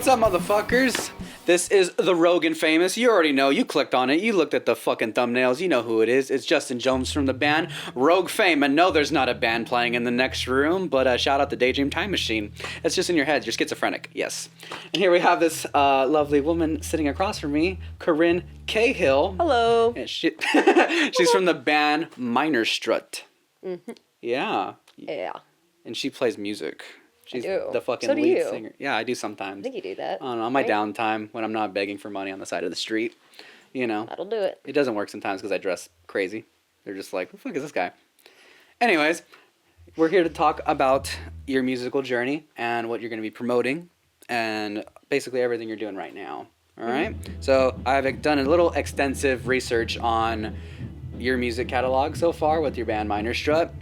What's up, motherfuckers? This is the Rogan Famous. You already know. You clicked on it. You looked at the fucking thumbnails. You know who it is. It's Justin Jones from the band Rogue Fame. And no, there's not a band playing in the next room, but shout out the Daydream Time Machine. It's just in your head. You're schizophrenic. Yes. And here we have this lovely woman sitting across from me, Coryn Cahill. Hello. And she's from the band Strut. Mm-hmm. Yeah. Yeah. And she plays music. She's do. the fucking So do lead you. singer. Yeah, I do sometimes. I think you do that. I don't know, on my right? downtime when I'm not begging for money on the side of the street. You know. That'll do it. It doesn't work sometimes because I dress crazy. They're just like, who the fuck is this guy? Anyways, we're here to talk about your musical journey and what you're going to be promoting and basically everything you're doing right now. All right? So I've done a little extensive research on your music catalog so far with your band Strut.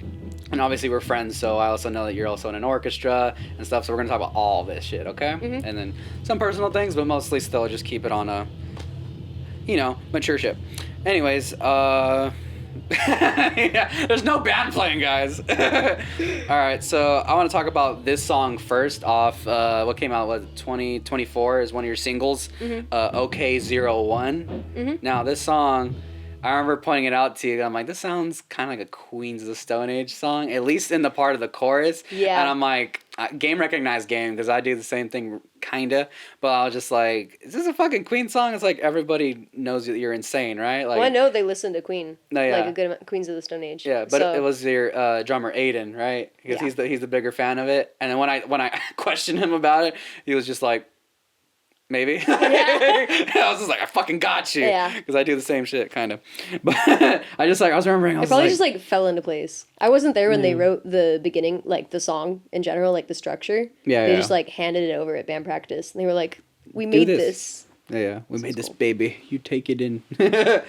And obviously we're friends, so I also know that you're also in an orchestra and stuff, so we're going to talk about all this shit, okay? Mm-hmm. And then some personal things, but mostly still just keep it on a, mature shit. Anyways, yeah, there's no band playing, guys. Alright, so I want to talk about this song first off, what came out, 2024 is one of your singles, OK01. Mm-hmm. Now, this song, I remember pointing it out to you. I'm like, this sounds kind of like a Queens of the Stone Age song, at least in the part of the chorus. Yeah. And I'm like, game recognized game, because I do the same thing, kind of. But I was just like, is this a fucking Queen song? It's like everybody knows that you're insane, right? Like, well, I know they listen to Queen. No, yeah. Like a good amount, Queens of the Stone Age. Yeah, but it was your drummer Aiden, right? Because he's the bigger fan of it. And then when I questioned him about it, he was just like, maybe. Yeah. I was just like, I fucking got you. Yeah. Because I do the same shit, kind of. But I was remembering. It probably just fell into place. I wasn't there when they wrote the beginning, like the song in general, like the structure. Yeah, They just handed it over at band practice. And they were like, we made this. Yeah, we made this, baby. You take it in. Yeah,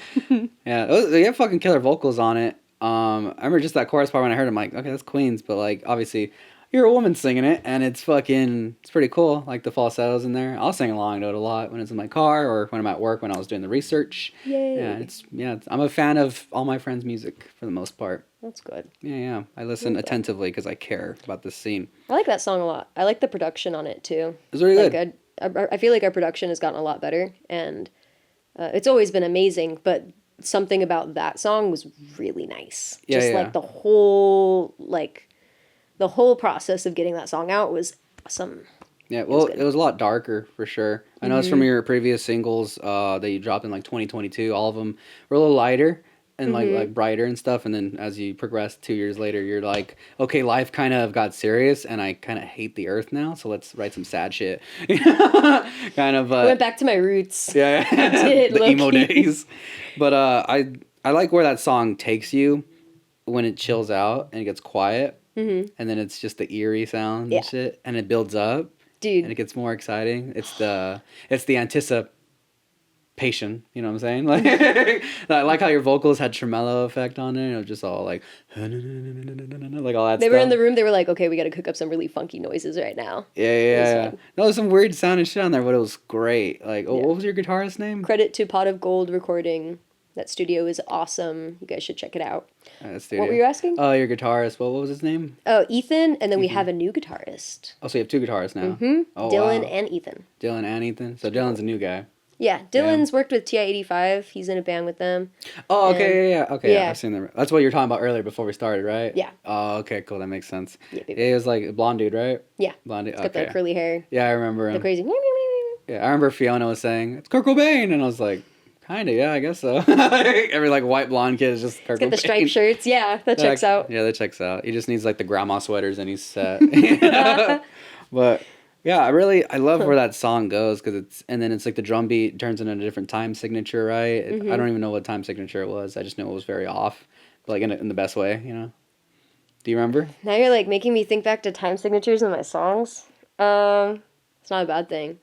they have fucking killer vocals on it. I remember just that chorus part when I heard it, I'm like, okay, that's Queens. But obviously, you're a woman singing it, and it's pretty cool. Like the falsettos in there. I'll sing along to it a lot when it's in my car or when I'm at work when I was doing the research. Yay. Yeah, I'm a fan of all my friends' music for the most part. That's good. Yeah. I listen attentively because I care about this scene. I like that song a lot. I like the production on it too. It's really good. I feel like our production has gotten a lot better, and it's always been amazing, but something about that song was really nice. Yeah, Just yeah. the whole process of getting that song out was awesome. Yeah, well, it was a lot darker for sure. I know it's from your previous singles that you dropped in 2022. All of them were a little lighter and like brighter and stuff. And then as you progress 2 years later, you're like, okay, life kind of got serious, and I kind of hate the earth now. So let's write some sad shit. Kind of. I went back to my roots. Yeah, the emo days. But I like where that song takes you when it chills out and it gets quiet. Mm-hmm. And then it's just the eerie sound and shit, and it builds up, dude, and it gets more exciting. It's the anticipation. You know what I'm saying? Like, I like how your vocals had tremolo effect on it. It was just all like all that. They were in the room. They were like, okay, we got to cook up some really funky noises right now. Yeah. No, there's some weird sounding shit on there, but it was great. Like, what was your guitarist's name? Credit to Pot of Gold Recording. That studio is awesome. You guys should check it out. What were you asking? Oh, your guitarist. What was his name? Oh, Ethan, and then we have a new guitarist. Oh, so you have two guitarists now? Mm-hmm. Oh, Dylan wow. and Ethan. Dylan and Ethan? So Dylan's a new guy. Yeah, Dylan's worked with TI-85. He's in a band with them. Oh, okay, yeah. Okay, yeah. I've seen them. That's what you were talking about earlier before we started, right? Yeah. Oh, okay, cool. That makes sense. Yeah, he was like a blonde dude, right? Yeah. Blonde dude. He's got the curly hair. Yeah, I remember him. The crazy. Yeah, I remember Fiona was saying, it's Kurt Cobain, and I was like, kinda, yeah, I guess so. Every white blonde kid is just Kurt Cobain. Got the striped shirts, yeah, that checks out. Yeah, that checks out. He just needs the grandma sweaters and he's set. But yeah, I love where that song goes because it's like the drum beat turns into a different time signature, right? Mm-hmm. I don't even know what time signature it was. I just know it was very off, but in the best way, Do you remember? Now you're making me think back to time signatures in my songs. It's not a bad thing.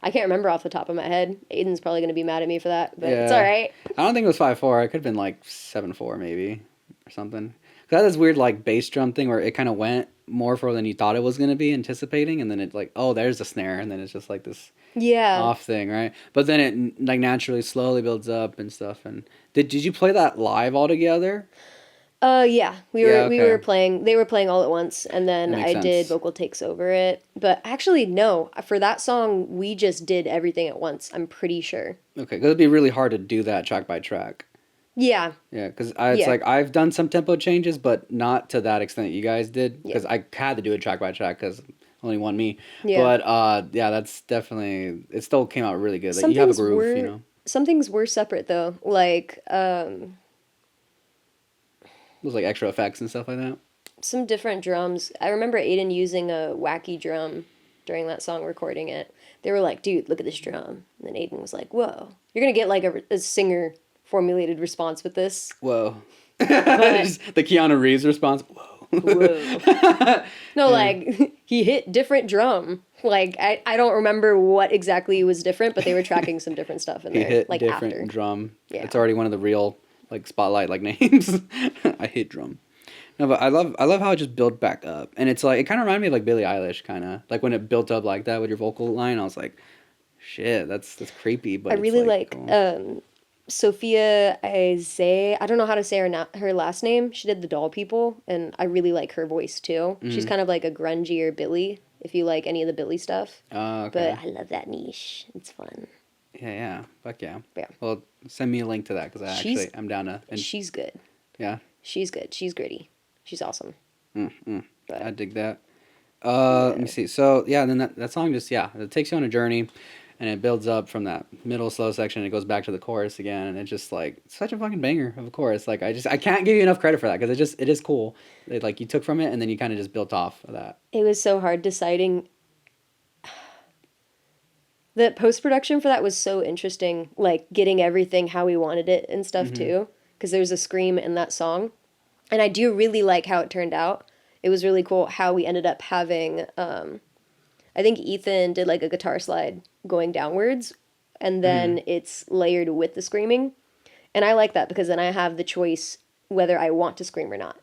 I can't remember off the top of my head. Aiden's probably going to be mad at me for that, but it's all right. I don't think it was 5/4. It could have been 7/4 maybe or something. Cause that is weird bass drum thing where it kind of went more for than you thought it was going to be, anticipating, and then it there's the snare, and then it's just this off thing, right? But then it naturally slowly builds up and stuff. And did you play that live all together? Yeah, we Yeah, we okay. were playing. They were playing all at once, and then That makes I did sense. vocal takes over it. But actually, no, for that song, we just did everything at once. I'm pretty sure. Okay, 'cause it'd be really hard to do that track by track. Yeah, Yeah, because it's yeah, like I've done some tempo changes, but not to that extent you guys did. yeah, Because I had to do it track by track because only one me. yeah. But yeah, that's definitely it. Still came out really good. Like Some you have a things groove, you were know. some things were separate though. Like There's like extra effects and stuff like that. some different drums. I remember Aiden using a wacky drum during that song recording it. They were like, "Dude, look at this drum." And then Aiden was like, "Whoa, you're gonna get like a singer formulated response with this." Whoa. But Just the Keanu Reeves response. Whoa. whoa. No, Yeah. like he hit different drum. Like I don't remember what exactly was different, but they were tracking some different stuff in He there. hit Like different after. drum. Yeah. It's already one of the real like spotlight like names. I hit drum. No, but I love how it just built back up, and it's like it kind of reminded me of like Billie Eilish, kind of like when it built up like that with your vocal line. I was like, shit, that's creepy, I but it's really like like cool. Sophia Isay. I don't know how to say her last name. She did the Doll People, and I really like her voice too. She's kind of like a grungier Billy, if you like any of the Billy stuff. Oh, But okay. I love that niche. It's fun. Yeah, fuck yeah. Yeah, Well, send me a link to that because she's I'm down to and she's good. yeah, She's good. She's gritty. She's awesome. I But dig that. Let yeah, me see. So yeah, then that song just it takes you on a journey, and it builds up from that middle slow section. And it goes back to the chorus again, and it's just like such a fucking banger of a chorus. Like I can't give you enough credit for that because it is cool. Like you took from it, and then you kind of just built off of that. it was so hard deciding. The post production for that was so interesting, like getting everything how we wanted it and stuff Mm-hmm. too. Because there's a scream in that song, and I do really like how it turned out. It was really cool how we ended up having. I think Ethan did like a guitar slide going downwards, and Mm-hmm. then it's layered with the screaming, and I like that because then I have the choice whether I want to scream or not.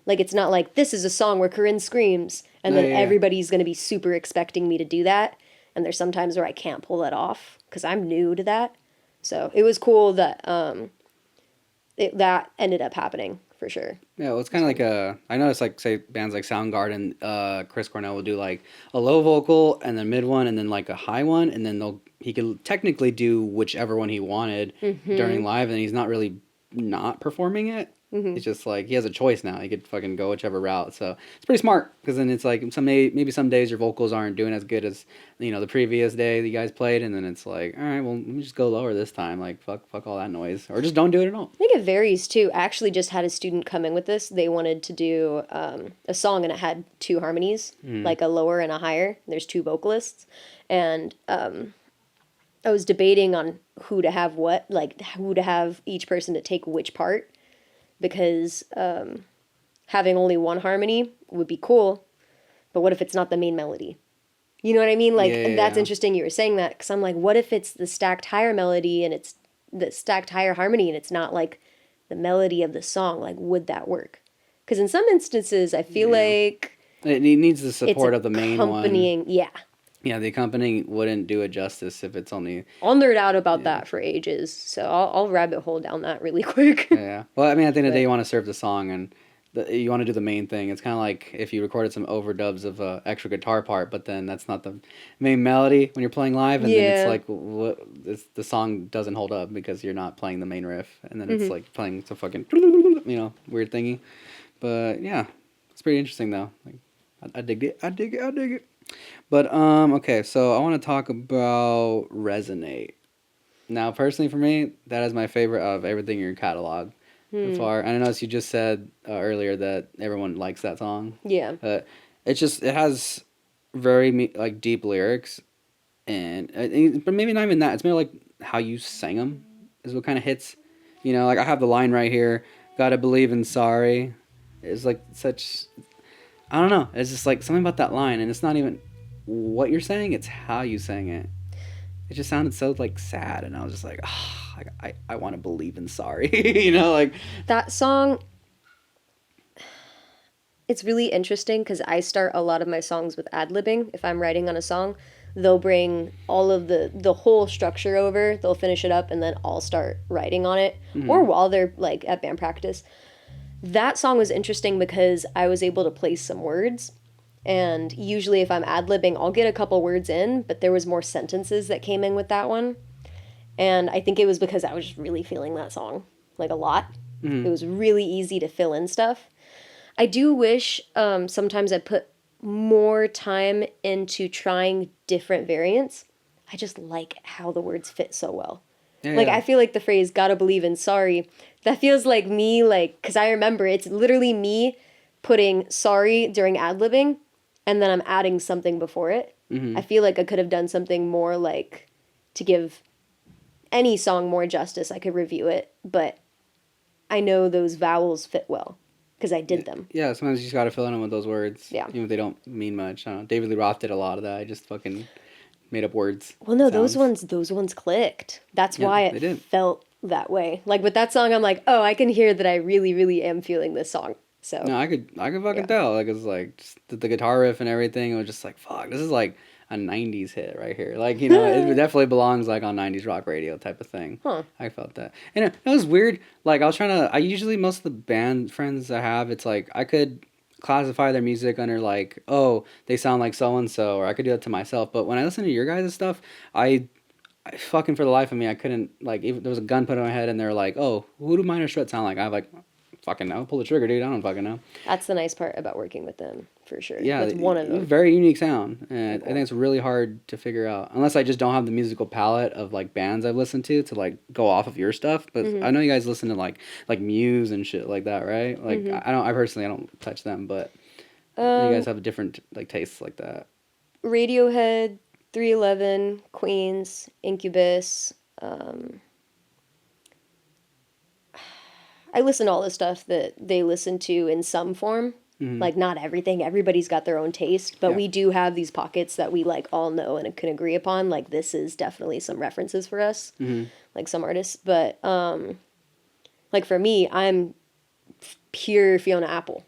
Like it's not like this is a song where Coryn screams, and Oh then yeah, everybody's gonna be super expecting me to do that. And there's sometimes where I can't pull that off because I'm new to that. So it was cool that that ended up happening for sure. yeah. Well, it's kind of like I noticed like say bands like Soundgarden, Chris Cornell will do like a low vocal and then mid one and then like a high one and then he could technically do whichever one he wanted during live and he's not really not performing it. It's just like he has a choice now. He could fucking go whichever route. So it's pretty smart because then it's like maybe some days your vocals aren't doing as good as the previous day that you guys played, and then it's like, all right, well let me just go lower this time. Like fuck all that noise, or just don't do it at all. I think it varies too. I actually just had a student come in with this. They wanted to do a song and it had two harmonies, like a lower and a higher. There's two vocalists. And I was debating on who to have what, like who to have each person to take which part. Because having only one harmony would be cool, but what if it's not the main melody? You know what I mean? Like, Yeah, and yeah, that's yeah. interesting you were saying that, because I'm like, what if it's the stacked higher melody and it's the stacked higher harmony and it's not like the melody of the song? Like, would that work? Because in some instances, I feel Yeah. like It needs the it's support of the main one. accompanying. Yeah, Yeah, the accompanying wouldn't do it justice if it's only. I'll nerd out about Yeah. that for ages, so I'll rabbit hole down that really quick. Yeah. Well, I mean, at the end of the day, But you want to serve the song and you want to do the main thing. It's kind of like if you recorded some overdubs of a extra guitar part, but then that's not the main melody when you're playing live, and then it's yeah, like the song doesn't hold up because you're not playing the main riff, and then it's like playing some fucking weird thingy. But yeah, it's pretty interesting though. Like I dig it. I dig it. I dig it. But okay, so I want to talk about Resonate. Now, personally, for me, that is my favorite of everything in your catalog so far. And I noticed you just said earlier that everyone likes that song. yeah. It has very like deep lyrics, and but maybe not even that. It's more like how you sang them is what kind of hits. Like I have the line right here. Gotta believe in sorry. It's like such. I don't know. It's just like something about that line, and it's not even what you're saying. It's how you sang it. It just sounded so like sad, and I was just like, oh, like, I want to believe in sorry, like That song, it's really interesting because I start a lot of my songs with ad-libbing. If I'm writing on a song, they'll bring all of the whole structure over, they'll finish it up, and then I'll start writing on it. Or while they're like at band practice. That song was interesting because I was able to place some words. And usually, if I'm ad libbing, I'll get a couple words in, but there was more sentences that came in with that one. And I think it was because I was just really feeling that song, like a lot. It was really easy to fill in stuff. I do wish sometimes I put more time into trying different variants. I just like how the words fit so well. Yeah, Like, yeah. I feel like the phrase "gotta believe in sorry," that feels like me, like, because I remember it's literally me putting sorry during ad libbing, and then I'm adding something before it. I feel like I could have done something more, like, to give any song more justice. I could review it, but I know those vowels fit well because I did them. Yeah, sometimes you just gotta fill in with those words. Yeah. Even if they don't mean much. I don't know. David Lee Roth did a lot of that. I just fucking made up words. Well, no, sounds. those ones clicked. That's Yeah, why they it did. felt that way. Like with that song, I'm like, oh, I can hear that I really, really am feeling this song. So No, I could fucking Yeah. tell. Like it's like just the guitar riff and everything. It was just like fuck. This is like a '90s hit right here. Like it definitely belongs like on '90s rock radio type of thing. Huh. I felt that, and it was weird. Like I was trying to. I usually most of the band friends I have, it's like I could classify their music under like, oh, they sound like so and so, or I could do that to myself. But when I listen to your guys' stuff, I fucking for the life of me I couldn't like. Even there was a gun put in my head, and they're like, oh, who do Minor Strut sound like? I'm like, fucking know. Pull the trigger, dude. I don't fucking know. That's the nice part about working with them, for sure. Yeah, That's one of them. very unique sound, and Cool. I think it's really hard to figure out unless I just don't have the musical palette of like bands I've listened to like go off of your stuff. But I know you guys listen to like Muse and shit like that, right? Like I don't, I personally I don't touch them, but you guys have different like tastes like that. Radiohead, 311, Queens, Incubus. I listen to all the stuff that they listen to in some form. Like not everything. Everybody's got their own taste, but Yeah. we do have these pockets that we like all know and can agree upon. Like this is definitely some references for us, like some artists. But like for me, I'm pure Fiona Apple.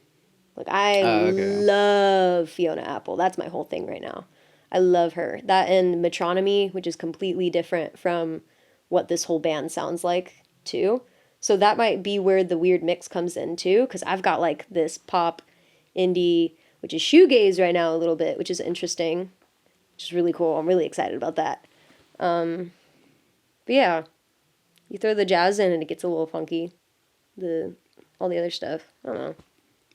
Like I Okay. love Fiona Apple. That's my whole thing right now. I love her. That and Metronomy, which is completely different from what this whole band sounds like too. So that might be where the weird mix comes in too, because I've got like this pop, indie, which is shoegaze right now a little bit, which is interesting, which is really cool. I'm really excited about that. But yeah, you throw the jazz in and it gets a little funky. All the other stuff, I don't know.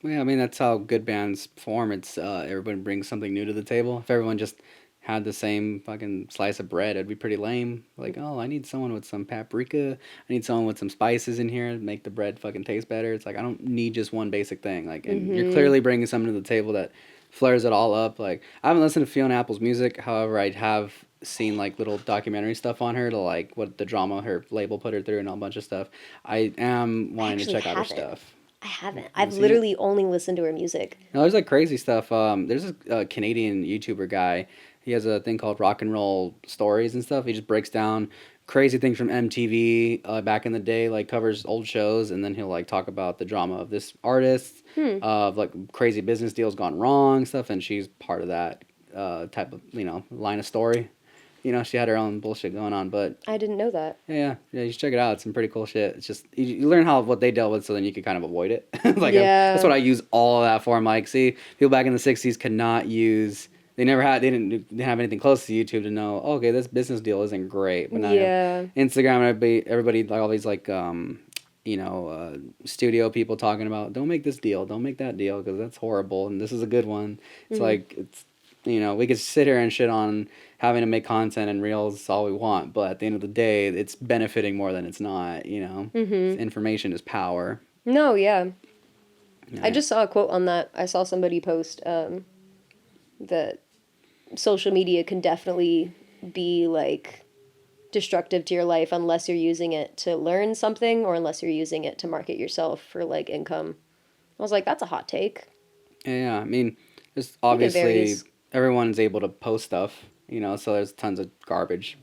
Well, yeah, I mean that's how good bands form. It's everyone brings something new to the table. If everyone just had the same fucking slice of bread, it'd be pretty lame. Like, oh, I need someone with some paprika. I need someone with some spices in here to make the bread fucking taste better. It's like I don't need just one basic thing. Like, and you're clearly bringing something to the table that flares it all up. Like, I haven't listened to Fiona Apple's music. However, I have seen like little documentary stuff on her to like what the drama her label put her through and a bunch of stuff. I am wanting to actually check out her haven't. stuff. I haven't. I've seen it? literally only listened to her music. No, there's like crazy stuff. There's a Canadian YouTuber guy. He has a thing called Rock and Roll Stories and stuff. He just breaks down crazy things from MTV back in the day, like covers old shows, and then he'll like talk about the drama of this artist, of like crazy business deals gone wrong stuff, and she's part of that type of line of story. She had her own bullshit going on, but I didn't know that. yeah, you should check it out. It's some pretty cool shit. It's just you learn what they dealt with, so then you can kind of avoid it. Yeah. That's what I use all of that for. I'm like, see, people back in the '60s could not use. They didn't have anything close to YouTube to know. Oh, okay, this business deal isn't great, but now you have Yeah. Instagram and everybody like all these like studio people talking about don't make this deal, don't make that deal because that's horrible, and this is a good one. It's like we could sit here and shit on having to make content and reels all we want, but at the end of the day, it's benefiting more than it's not. Information is power. No, yeah. Yeah. I just saw a quote on that. I saw somebody post that social media can definitely be like destructive to your life unless you're using it to learn something or unless you're using it to market yourself for like income. I was like, that's a hot take. Yeah, I mean, there's it obviously varies. everyone's able to post stuff, so there's tons of garbage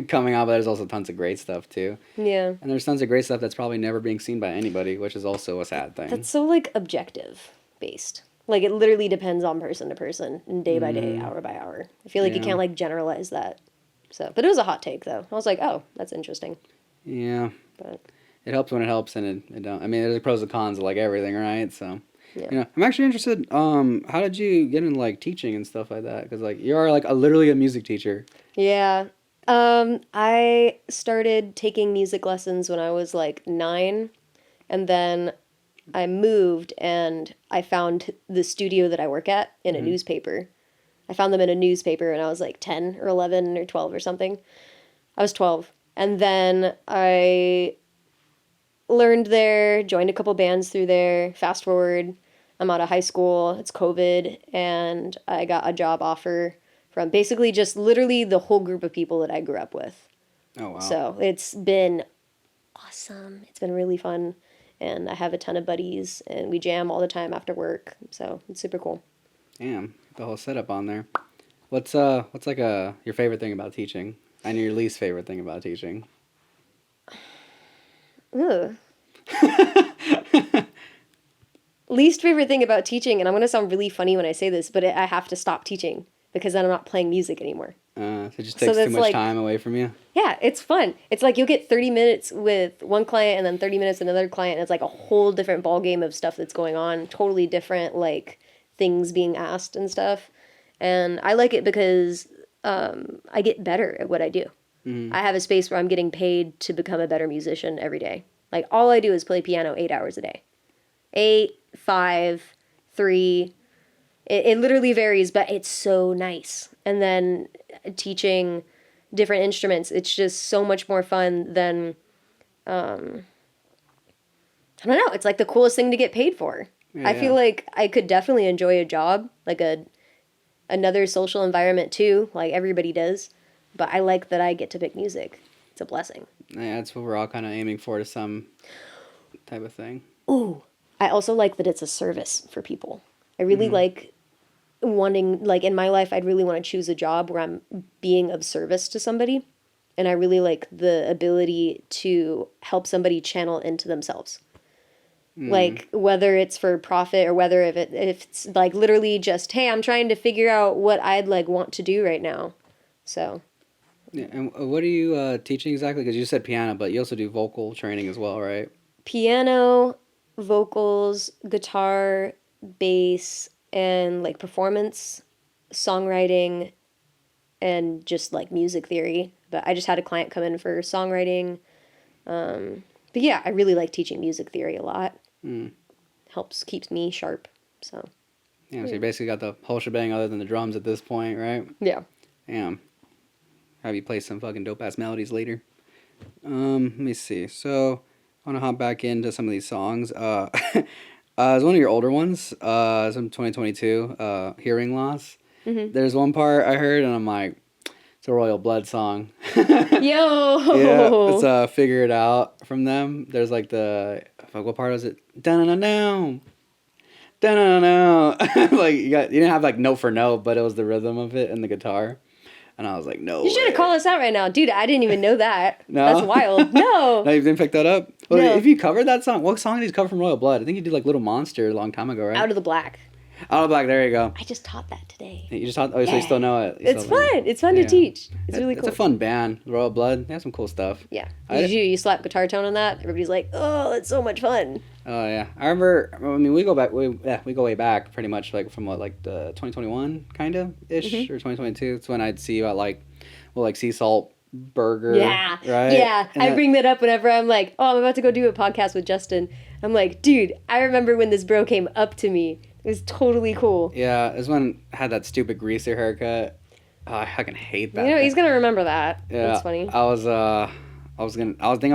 coming out, but there's also tons of great stuff too. Yeah. And there's tons of great stuff that's probably never being seen by anybody, which is also a sad thing. That's so like objective based. Like it literally depends on person to person and day by day, hour by hour. I feel like you Yeah. can't like generalize that. So, but it was a hot take though. I was like, oh, that's interesting. Yeah. But it helps when it helps, and it don't. I mean, there's pros and cons of like everything, right? So, Yeah. I'm actually interested. How did you get into like teaching and stuff like that? Because like you are like literally a music teacher. Yeah. I started taking music lessons when I was like 9, and then I moved and I found the studio that I work at in a newspaper. I found them in a newspaper when I was like 10 or 11 or 12 or something. I was 12. And then I learned there, joined a couple bands through there. Fast forward, I'm out of high school, it's COVID, and I got a job offer from basically just literally the whole group of people that I grew up with. Oh wow. So it's been awesome. It's been really fun. And I have a ton of buddies, and we jam all the time after work. So it's super cool. Damn, the whole setup on there. What's like your favorite thing about teaching, and your least favorite thing about teaching? Ugh. Least favorite thing about teaching, and I'm going to sound really funny when I say this, but I have to stop teaching because then I'm not playing music anymore. So it just takes too much time away from you. Yeah, it's fun. It's like you'll get 30 minutes with one client and then 30 minutes with another client. And it's like a whole different ball game of stuff that's going on. Totally different, like, things being asked and stuff. And I like it because I get better at what I do. Mm-hmm. I have a space where I'm getting paid to become a better musician every day. Like, all I do is play piano 8 hours a day. 8, 5, 3. It literally varies, but it's so nice. And then teaching different instruments, it's just so much more fun than, I don't know, it's like the coolest thing to get paid for. Yeah. I feel like I could definitely enjoy a job, like another social environment too, like everybody does. But I like that I get to pick music. It's a blessing. Yeah, that's what we're all kind of aiming for, to some type of thing. Ooh, I also like that it's a service for people. I really like wanting, like in my life, I'd really want to choose a job where I'm being of service to somebody. And I really like the ability to help somebody channel into themselves. Like whether it's for profit or whether if it's like literally just, hey, I'm trying to figure out what I'd like want to do right now. So. Yeah, and what are you teaching exactly? Because you said piano, but you also do vocal training as well, right? Piano, vocals, guitar, bass, and like performance, songwriting, and just like music theory. But I just had a client come in for songwriting. But yeah, I really like teaching music theory a lot. Keeps me sharp. So. Yeah, so you basically got the whole shebang other than the drums at this point, right? Yeah. Damn. Have you play some fucking dope ass melodies later? Let me see. So I want to hop back into some of these songs. It's one of your older ones. It's from 2022. Hearing Loss. Mm-hmm. There's one part I heard and I'm like, it's a Royal Blood song. Yo. Yeah, it's Figure It Out from them. There's like what part was it? Da-na-na-na. Da-na-na-na. Like you didn't have like note for note, but it was the rhythm of it and the guitar. And I was like, no. You should have called us out right now. Dude, I didn't even know that. No? That's wild. No. No, you didn't pick that up? Well, no. If you covered that song, what song did you cover from Royal Blood? I think you did like Little Monster a long time ago, right? Out of the Black. Out of the Black, there you go. I just taught that today. You just taught, so you still know it. It's fun. It's fun to teach. It's really cool. It's a fun band, Royal Blood. They have some cool stuff. Yeah. You slap guitar tone on that, everybody's like, oh, that's so much fun. Oh, yeah. I remember, I mean, we go way back pretty much like from what, like the 2021 kind of ish, or 2022. It's when I'd see you at like Sea Salt Burger. Yeah. Right? Yeah. I bring that up whenever I'm like, oh, I'm about to go do a podcast with Justin. I'm like, dude, I remember when this bro came up to me. It was totally cool. Yeah, it was when I had that stupid greaser haircut. Oh, I fucking hate that. You know, he's gonna remember that. Yeah. That's funny. I was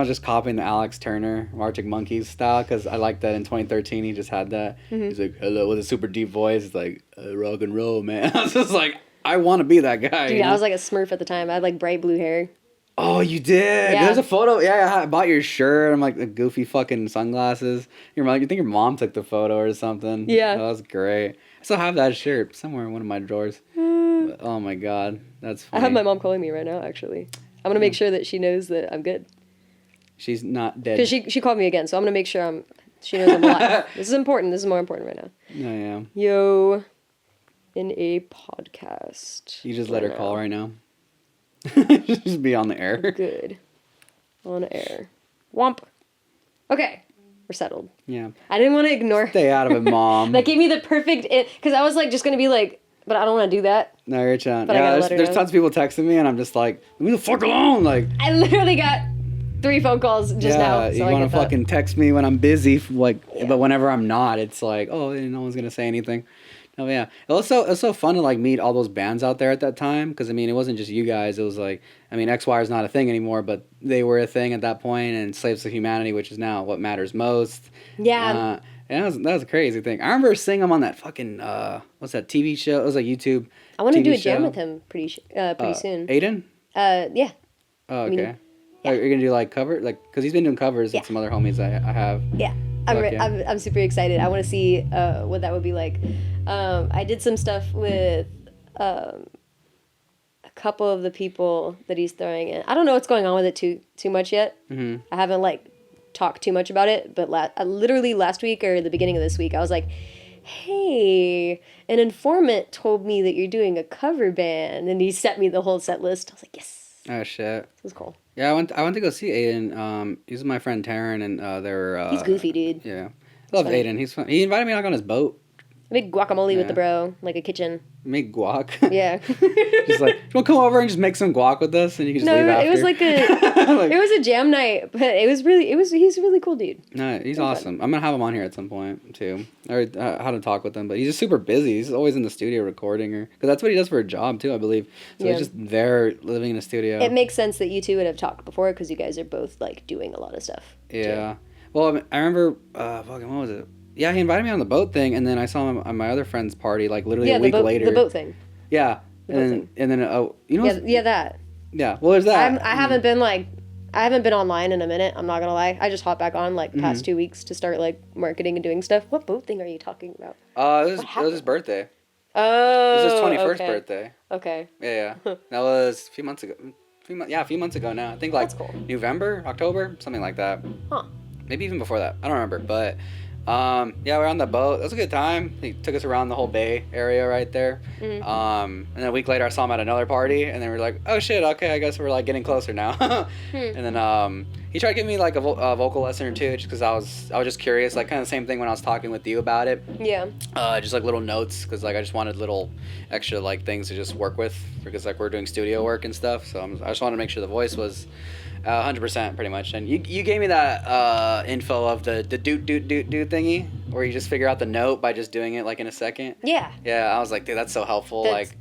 just copying the Alex Turner Arctic Monkeys style because I liked that in 2013 he just had that. Mm-hmm. He's like, hello, with a super deep voice. It's like, rock and roll, man. I was just like, I want to be that guy. Dude, I was like a Smurf at the time. I had like bright blue hair. Oh, you did? Yeah. There's a photo. Yeah, I bought your shirt. I'm like the goofy fucking sunglasses. You think your mom took the photo or something? Yeah. That was great. I still have that shirt somewhere in one of my drawers. But, oh my god, that's funny. I have my mom calling me right now, actually. I'm going to make sure that she knows that I'm good. She's not dead. Because she called me again, so I'm going to make sure she knows I'm alive. This is important. This is more important right now. Yeah. Yo, in a podcast. You just let her call right now? Just be on the air. Good. On air. Womp. Okay, we're settled. Yeah. I didn't want to ignore. Stay out of it, Mom. That gave me the perfect, because I was like just gonna be like, but I don't want to do that. No, you're chilling. But I Yeah, gotta let her there's know. tons of people texting me, and I'm just like, leave me the fuck alone. Like, I literally got 3 phone calls just now. yeah, So you I want get to that. fucking text me when I'm busy, like, Yeah. but whenever I'm not, it's like, oh, no one's gonna say anything. Oh yeah, it was so fun to like meet all those bands out there at that time, because I mean it wasn't just you guys. It was like, I mean, XY is not a thing anymore, but they were a thing at that point, and Slaves of Humanity, which is now what matters most. Yeah. And that was a crazy thing. I remember seeing him on that fucking what's that TV show? It was like YouTube. I want to TV do a jam show. with him pretty soon. Aiden. Yeah. Oh, okay. I mean, Like, you're gonna do like cover, like, because he's been doing covers Yeah. with some other homies I have. Yeah. Fuck yeah. I'm super excited. I want to see what that would be like. I did some stuff with a couple of the people that he's throwing in. I don't know what's going on with it too much yet. Mm-hmm. I haven't like talked too much about it, but literally last week or the beginning of this week, I was like, hey, an informant told me that you're doing a cover band, and he sent me the whole set list. I was like, yes, Oh shit. this was cool. Yeah, I went to go see Aiden. He's with my friend Taryn, and they were. He's goofy, dude. Yeah, love funny. Aiden. He's fun. He invited me like on his boat. I make guacamole Yeah. with the bro, like a kitchen. Make guac. Yeah. Just like, you want to come over and just make some guac with us, and you can just No, leave after. it was like it was a jam night, but he's a really cool dude. No, he's awesome. I'm gonna have him on here at some point too. I already how to talk with him, but he's just super busy. He's always in the studio recording, or because that's what he does for a job too, I believe. So Yeah. he's just there living in a studio. It makes sense that you two would have talked before because you guys are both like doing a lot of stuff. Yeah. Well, I mean, I remember, fucking, what was it? Yeah, he invited me on the boat thing, and then I saw him at my other friend's party, like literally a week later. The boat thing. Yeah. The boat And, thing. and then, you know, Yeah, that. yeah. Well, there's that. I haven't been online in a minute. I'm not gonna lie. I just hopped back on like past 2 weeks to start like marketing and doing stuff. What boat thing are you talking about? It was his birthday. Oh, It was his 21st okay. birthday. Okay. Yeah. That was a few months ago. A few months ago now. I think like That's cool. November, October, something like that. Huh. Maybe even before that. I don't remember, but yeah, we were on the boat. It was a good time. He took us around the whole bay area right there. Mhm. And then a week later, I saw him at another party, and then we were like, "Oh shit, okay, I guess we're like getting closer now." And then he tried to give me like a vocal lesson or two, just because I was just curious, like kind of the same thing when I was talking with you about it. Yeah. Just like little notes, because like I just wanted little extra like things to just work with, because like we're doing studio work and stuff. So I just wanted to make sure the voice was 100% pretty much. And you gave me that info of the doot thingy, where you just figure out the note by just doing it like in a second. Yeah. Yeah, I was like, dude, that's so helpful. That's like,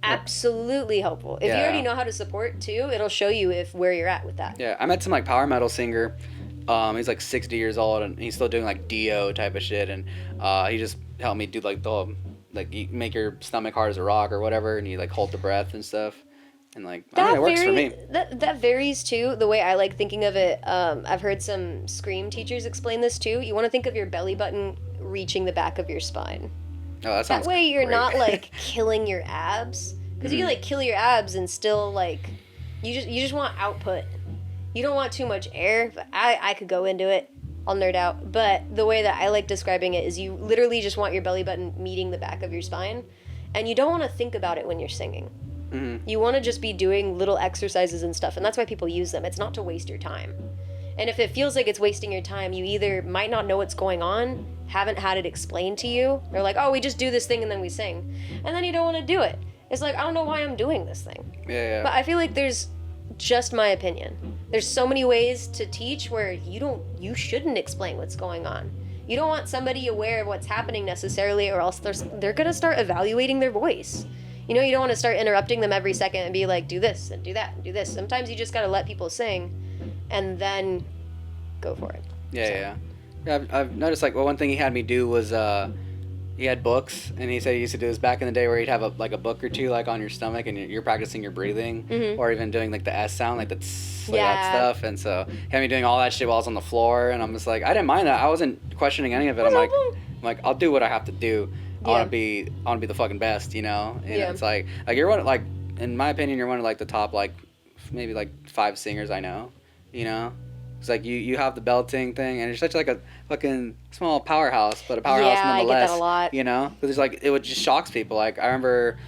absolutely helpful. If you Yeah. already know how to support too, it'll show you where you're at with that. yeah, I met some like power metal singer. He's like 60 years old, and he's still doing like Dio type of shit. And he just helped me do like you make your stomach hard as a rock or whatever, and you like hold the breath and stuff. And like, I don't know, it works for me. That varies too. The way I like thinking of it, I've heard some scream teachers explain this too. You want to think of your belly button reaching the back of your spine. Oh, that sounds That way you're great. not like killing your abs, because you can like kill your abs and still like you just want output. You don't want too much air. But I could go into it. I'll nerd out. But the way that I like describing it is you literally just want your belly button meeting the back of your spine, and you don't want to think about it when you're singing. Mm-hmm. You want to just be doing little exercises and stuff, and that's why people use them. It's not to waste your time. And if it feels like it's wasting your time, you either might not know what's going on, haven't had it explained to you, or like, oh, we just do this thing and then we sing. And then you don't want to do it. It's like, I don't know why I'm doing this thing. Yeah. But I feel like there's just my opinion. There's so many ways to teach where you shouldn't explain what's going on. You don't want somebody aware of what's happening necessarily, or else they're going to start evaluating their voice. You know, you don't want to start interrupting them every second and be like, do this and do that and do this. Sometimes you just got to let people sing and then go for it. Yeah. I've noticed like one thing he had me do was he had books, and he said he used to do this back in the day where he'd have a book or two like on your stomach, and you're practicing your breathing, or even doing like the S sound, like the tss, like that stuff. And so he had me doing all that shit while I was on the floor, and I'm just like, I didn't mind that. I wasn't questioning any of it. I'm like, I'll do what I have to do. I want to be the fucking best, you know. And it's like you're one, like, in my opinion, you're one of like the top like maybe like 5 singers I know, you know. It's like you have the belting thing, and you're such like a fucking small powerhouse, but a powerhouse nonetheless. I get that a lot. You know, because it's like it just shocks people. Like I remember,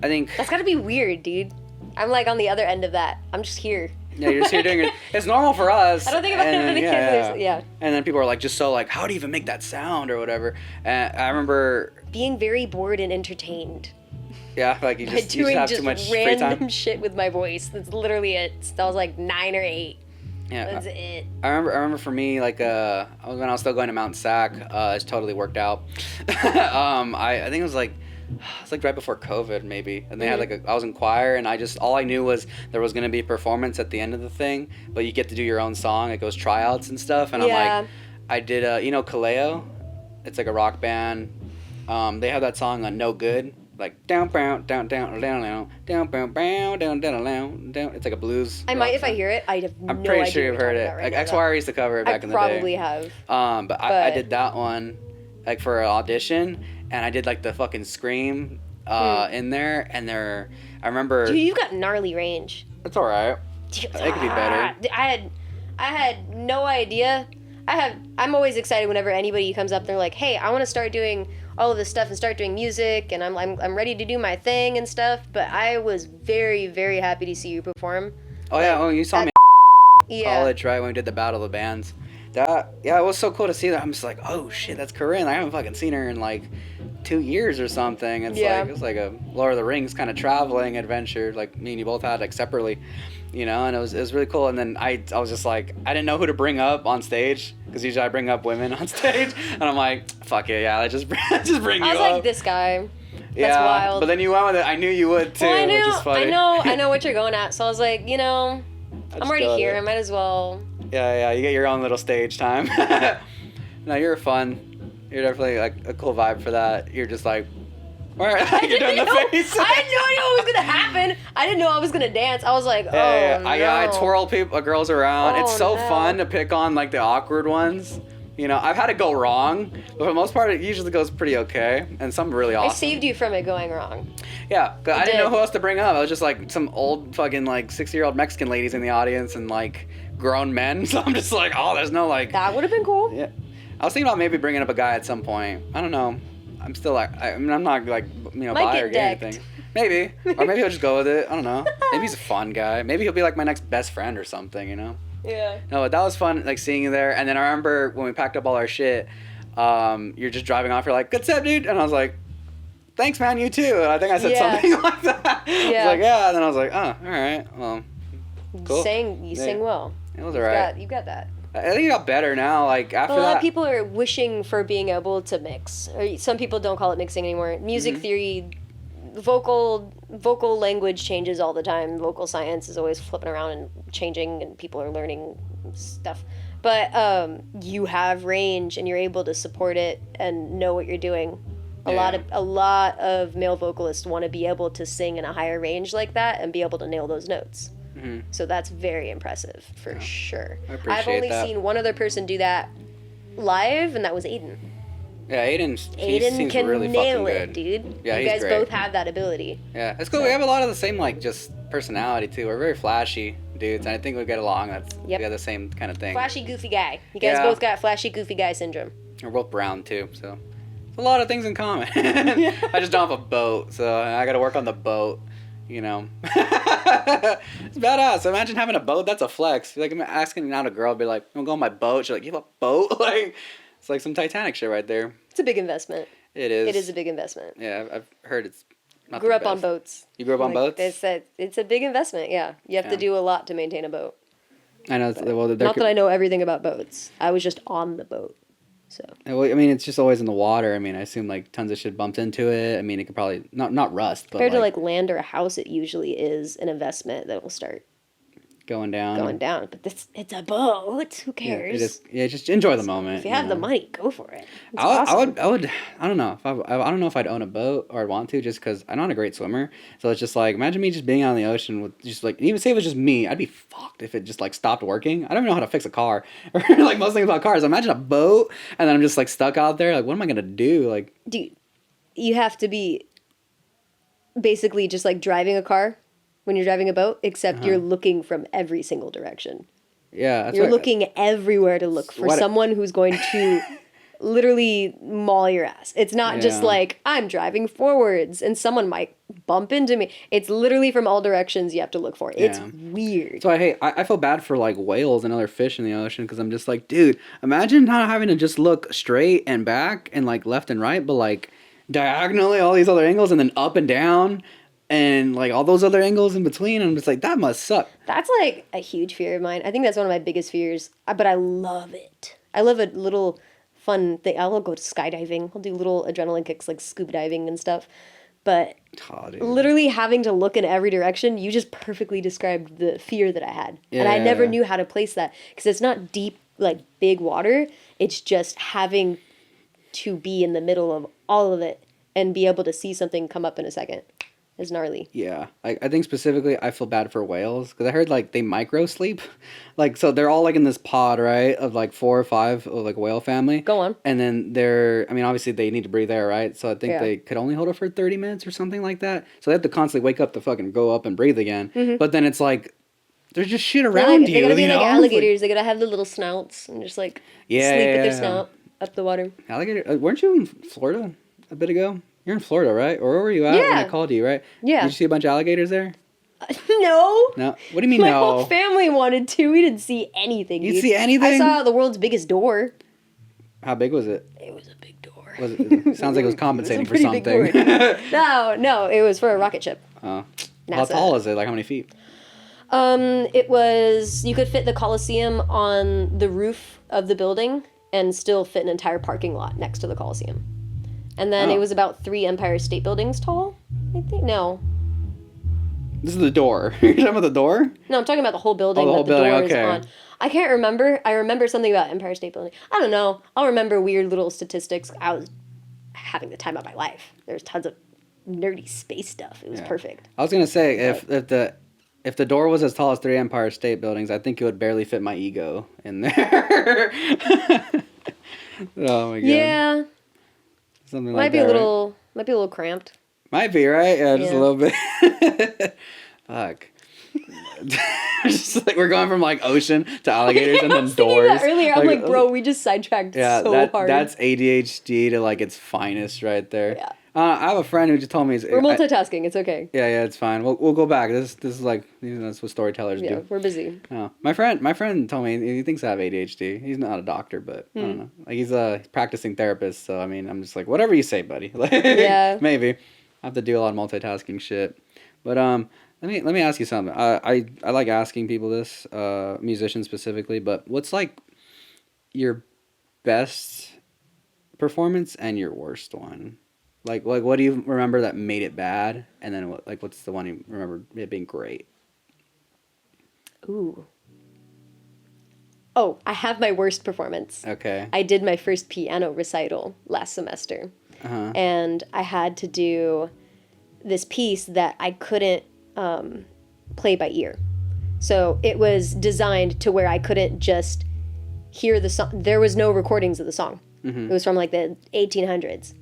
I think that's gotta be weird, dude. I'm like on the other end of that. I'm just here. Yeah, you're just here doing it. It's normal for us. I don't think about it when the kids. Yeah. And then people are like, just so like, how do you even make that sound or whatever? And I rember being very bored and entertained. Yeah, like you just have too much free time. Random shit with my voice. That's literally it. I was like 9 or 8. Yeah, that's it. I remember for me, like, when I was still going to Mount Sac, it's totally worked out. I think it was like right before COVID maybe, and they had like I was in choir, and all I knew was there was gonna be a performance at the end of the thing, but you get to do your own song. It goes tryouts and stuff, and I'm like, I did Cahill, it's like a rock band. They have that song on No Good. Like down down down down down down down down down down down down. It's like a blues. I might if I hear it. I have no idea. I'm pretty sure you've heard it. Like XYR used to cover it back in the day. I probably have. But I did that one, like for an audition, and I did like the fucking scream, in there, and I remember. Dude, you've got gnarly range. It's all right. It could be better. I had no idea. I'm always excited whenever anybody comes up. They're like, "Hey, I want to start doing all of this stuff and start doing music, and I'm ready to do my thing and stuff." But I was very, very happy to see you perform. Oh yeah, you saw me in college, right, when we did the Battle of the Bands. It was so cool to see that. I'm just like, oh shit, that's Coryn. I haven't fucking seen her in like 2 years or something. It's like a Lord of the Rings kind of traveling adventure, like me and you both had, like, separately, and it was really cool. And then I was just like, I didn't know who to bring up on stage, because usually I bring up women on stage, and I'm like, fuck it, I just bring you up. I was like, this guy. That's wild. But then you went with it. I knew you would too, well, which is funny. I know what you're going at. So I was like, I'm already here. I might as well. Yeah, you get your own little stage time. No, you're fun. You're definitely like a cool vibe for that. You're just like, all right, you're doing the face. I had no idea what was gonna happen. I didn't know I was gonna dance. I was like, no. I twirl girls around. It's so fun to pick on like the awkward ones. I've had it go wrong, but for the most part, it usually goes pretty okay, and some really awesome. I saved you from it going wrong. Yeah, cause I didn't know who else to bring up. I was just like some old fucking like 60-year-old Mexican ladies in the audience and like grown men. So I'm just like, oh, there's no like. That would have been cool. Yeah, I was thinking about maybe bringing up a guy at some point. I don't know. I'm still like, I'm not like bi or gay or anything. Maybe, or maybe he'll just go with it. I don't know. Maybe he's a fun guy. Maybe he'll be like my next best friend or something. Yeah. No, but that was fun, like seeing you there. And then I remember when we packed up all our shit, you're just driving off. You're like, "Good set, dude," and I was like, "Thanks, man. You too." And I think I said something like that. Yeah. I was like, "Yeah," and then I was like, "Oh, all right. Well, cool." You sing well. It was alright. You got that. I think it got better now. Like after that, a lot of people are wishing for being able to mix. Or some people don't call it mixing anymore. Music theory. Vocal language changes all the time. Vocal science is always flipping around and changing, and people are learning stuff. But you have range, and you're able to support it and know what you're doing. A lot of male vocalists want to be able to sing in a higher range like that and be able to nail those notes. Mm-hmm. So that's very impressive for sure. I've only seen one other person do that live, and that was Aiden. Yeah, Aiden seems can really nail fucking it, good. dude. Yeah, you guys both have that ability. Yeah, it's cool. So. We have a lot of the same, like, just personality too. We're very flashy dudes, and I think we get along. We have the same kind of thing. Flashy, goofy guy. You guys both got flashy, goofy guy syndrome. We're both brown too, so it's a lot of things in common. I just don't have a boat, so I got to work on the boat. It's badass. Imagine having a boat. That's a flex. Like, I'm asking out a girl, be like, "I'm going on my boat." She's like, "You have a boat?" Like, it's like some Titanic shit right there. It's a big investment. It is. It is a big investment. Yeah, I've heard it's not Grew up on boats. You grew up on boats? It's a big investment, yeah. You have to do a lot to maintain a boat. I know. Not that I know everything about boats. I was just on the boat. So. Well, I mean, it's just always in the water. I mean, I assume like tons of shit bumps into it. I mean, it could probably not rust, but compared to like land or a house, it usually is an investment that will start going down. But it's a boat. Who cares? Just enjoy the moment. If you have the money, go for it. I would. I don't know. I don't know if I'd own a boat or I'd want to, just because I'm not a great swimmer. So it's just like, imagine me just being out in the ocean with just like, even say it was just me, I'd be fucked if it just like stopped working. I don't even know how to fix a car or like most things about cars. Imagine a boat and then I'm just like stuck out there. Like, what am I gonna do? Like, dude, you have to be basically just like driving a car. When you're driving a boat, except you're looking from every single direction. Yeah. You're looking everywhere to look for someone who's going to literally maul your ass. It's not just Yeah. like I'm driving forwards and someone might bump into me. It's literally from all directions you have to look for. It's Yeah. weird. So I feel bad for like whales and other fish in the ocean because I'm just like, dude, imagine not having to just look straight and back and like left and right, but like diagonally all these other angles and then up and down and like all those other angles in between. I'm just like, that must suck. That's like a huge fear of mine. I think that's one of my biggest fears, but I love it. I love a little fun thing. I'll go to skydiving. I'll do little adrenaline kicks like scuba diving and stuff. But Oh, dude. literally having to look in every direction, you just perfectly described the fear that I had. And I Yeah. never knew how to place that because it's not deep, like big water. It's just having to be in the middle of all of it and be able to see something come up in a second is gnarly. Yeah, I think specifically I feel bad for whales because I heard like they micro sleep, like so they're all like in this pod, right, of like 4 or 5 of like whale family. Go on. And then I mean obviously they need to breathe air, right? So I think they could only hold it for 30 minutes or something like that. So they have to constantly wake up to fucking go up and breathe again. But then it's like there's just shit around you. They gotta be you like know? alligators. They gotta have the little snouts and just like Yeah, sleep with yeah. their snout up the water. Alligator, weren't you in Florida a bit ago? You're in Florida, right? Or where were you at when I Yeah. called you, right? Yeah. Did you see a bunch of alligators there? No. No. What do you mean My no? whole family wanted to. We didn't see anything. You dude. see anything? I saw the world's biggest door. How big was it? It was a big door. Was it sounds like it was compensating for pretty big something. No, it was for a rocket ship. Oh. How NASA. tall is it? Like how many feet? It was, you could fit the Coliseum on the roof of the building and still fit an entire parking lot next to the Coliseum. And then Oh. it was about 3 Empire State Buildings tall, I think. No, This is the door. You're talking about the door? I'm talking about the whole building Oh, the that whole the building, door okay. is on. I can't remember. I remember something about Empire State Building. I don't know. I'll remember weird little statistics. I was having the time of my life. There's tons of nerdy space stuff. It was Yeah. perfect. I was gonna say if the door was as tall as 3 Empire State Buildings, I think it would barely fit my ego in there. Oh my god. Yeah, Something might like be that. a Right? little, might be a little cramped. Might be, right? Yeah, just a Yeah. little bit. Fuck. Just like we're going from like ocean to alligators and I then was thinking doors. that earlier. I'm like, bro, we just sidetracked Yeah, so hard. that's ADHD to like its finest right there. Yeah. I have a friend who just told me We're multitasking. It's okay. yeah, it's fine. We'll go back. This is like that's what storytellers Yeah, do. we're busy. Oh, my friend told me he thinks I have ADHD. He's not a doctor, but I don't know. Like he's a practicing therapist, so I mean, I'm just like whatever you say, buddy. Like, Yeah. maybe I have to do a lot of multitasking shit. But let me ask you something. I like asking people this, musicians specifically. But what's like your best performance and your worst one? Like what do you remember that made it bad, and then what's the one you remember it being great? Ooh. Oh, I have my worst performance. Okay. I did my first piano recital last semester. Uh-huh. And I had to do this piece that I couldn't play by ear. So it was designed to where I couldn't just hear the song. There was no recordings of the song. Mm-hmm. It was from like the 1800s.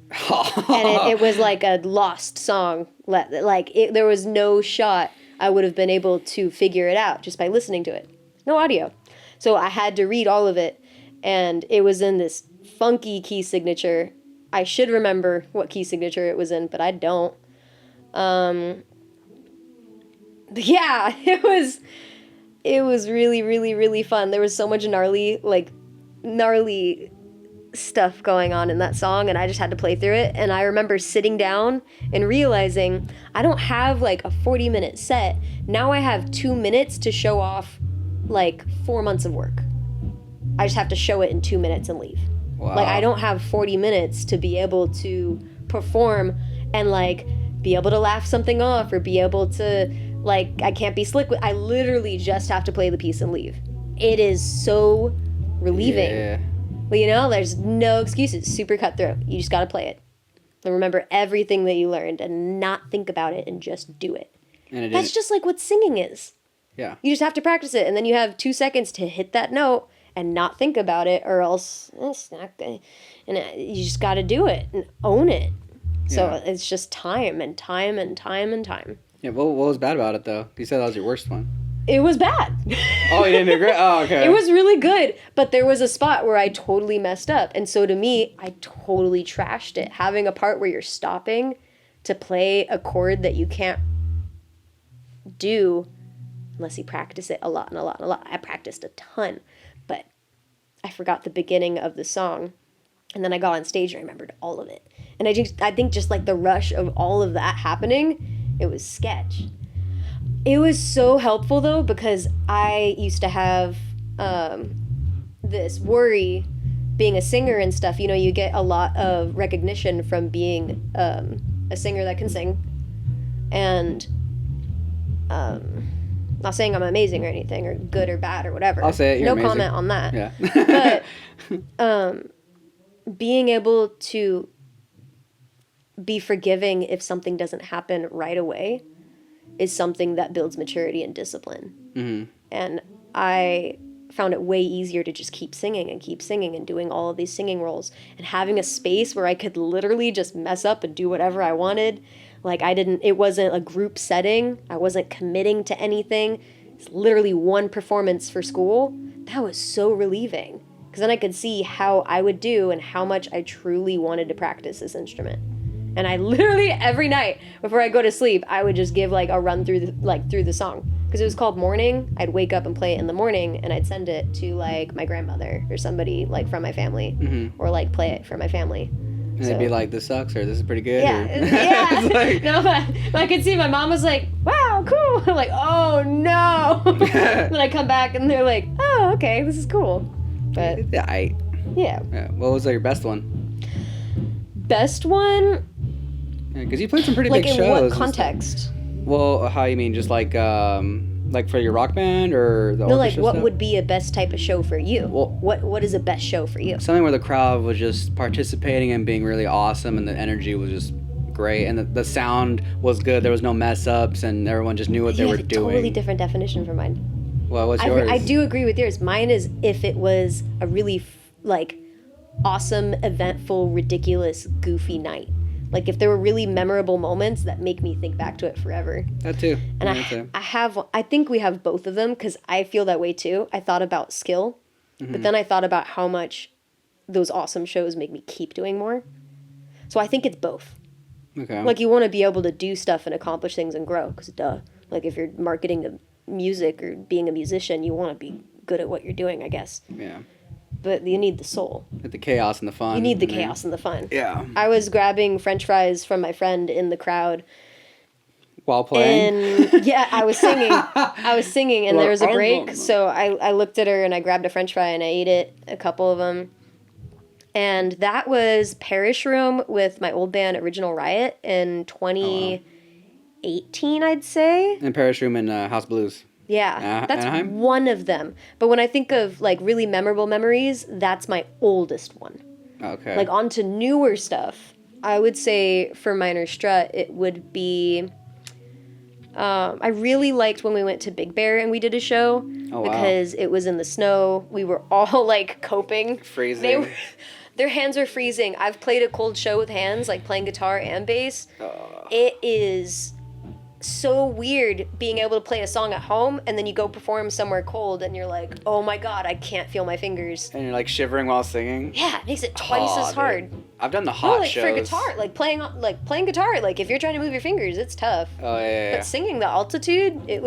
And it was like a lost song. There was no shot I would have been able to figure it out just by listening to it. No audio. So I had to read all of it, and it was in this funky key signature. I should remember what key signature it was in, but I don't. Yeah, it was really, really, really fun. There was so much gnarly stuff going on in that song, and I just had to play through it. And I remember sitting down and realizing I don't have like a 40-minute set. Now I have 2 minutes to show off like 4 months of work. I just have to show it in 2 minutes and leave. Wow. Like I don't have 40 minutes to be able to perform and like be able to laugh something off or be able to like I can't be slick with. I literally just have to play the piece and leave. It is so relieving. Yeah. Well, you know, there's no excuses. Super cutthroat. You just got to play it. And remember everything that you learned and not think about it and just do it. And it That's didn't- just like what singing is. yeah. You just have to practice it, and then you have 2 seconds to hit that note and not think about it, or else it's not good. And you just got to do it and own it. So Yeah. it's just time and time and time and time. Yeah. What was bad about it though? You said that was your worst one. It was bad. Oh, you didn't do great? Oh, okay. It was really good, but there was a spot where I totally messed up. And so to me, I totally trashed it. Having a part where you're stopping to play a chord that you can't do unless you practice it a lot and a lot and a lot. I practiced a ton, but I forgot the beginning of the song. And then I got on stage and I remembered all of it. And I think just like the rush of all of that happening, it was sketch. It was so helpful though, because I used to have this worry being a singer and stuff. You know, you get a lot of recognition from being a singer that can sing. And not saying I'm amazing or anything or good or bad or whatever. I'll say it, you're amazing. Comment on that. Yeah. But being able to be forgiving if something doesn't happen right away is something that builds maturity and discipline. Mm-hmm. And I found it way easier to just keep singing and doing all of these singing roles and having a space where I could literally just mess up and do whatever I wanted. Like it wasn't a group setting. I wasn't committing to anything. It's literally one performance for school. That was so relieving because then I could see how I would do and how much I truly wanted to practice this instrument. And I literally every night before I go to sleep, I would just give like a run through the song because it was called Morning. I'd wake up and play it in the morning, and I'd send it to like my grandmother or somebody like from my family, mm-hmm. or like play it for my family. And they'd be like, "This sucks," or "This is pretty good." Yeah, yeah. Like... No, but I could see my mom was like, "Wow, cool." I'm like, "Oh no!" Then I come back and they're like, "Oh, okay, this is cool." But yeah. What was your best one? Best one. Because you played some pretty big shows. Like in what context? Well, how you mean? Just like for your rock band or the no, like orchestra what stuff? would be a best type of show for you? Well, what is a best show for you? Something where the crowd was just participating and being really awesome, and the energy was just great, and the sound was good. There was no mess ups, and everyone just knew what they were doing. You have a totally different definition from mine. Well, what's yours? I do agree with yours. Mine is if it was a really awesome, eventful, ridiculous, goofy night. Like if there were really memorable moments that make me think back to it forever. That too. And I think we have both of them because I feel that way too. I thought about skill, mm-hmm. but then I thought about how much those awesome shows make me keep doing more. So I think it's both. Okay. Like you want to be able to do stuff and accomplish things and grow because duh. Like if you're marketing the music or being a musician, you want to be good at what you're doing, I guess. Yeah. But you need the soul. The chaos and the fun. You need the chaos and the fun. Yeah. I was grabbing French fries from my friend in the crowd. While playing? And yeah, I was singing and there was a break. So I looked at her and I grabbed a French fry and I ate it, a couple of them. And that was Parish Room with my old band Original Riot in 2018, I'd say. And Parish Room and House Blues. Yeah, that's Anaheim? one of them. But when I think of like really memorable memories, that's my oldest one. Okay. Like on to newer stuff, I would say for Minor Strut, it would be... I really liked when we went to Big Bear and we did a show. Oh, wow. Because it was in the snow. We were all like coping. Freezing. Their hands are freezing. I've played a cold show with hands, like playing guitar and bass. It is... so weird being able to play a song at home and then you go perform somewhere cold and you're like, oh my god, I can't feel my fingers. And you're like shivering while singing. Yeah, it makes it twice as hard. I've done the hot shows. For guitar, playing guitar, like if you're trying to move your fingers, it's tough. Oh yeah. But singing the altitude, it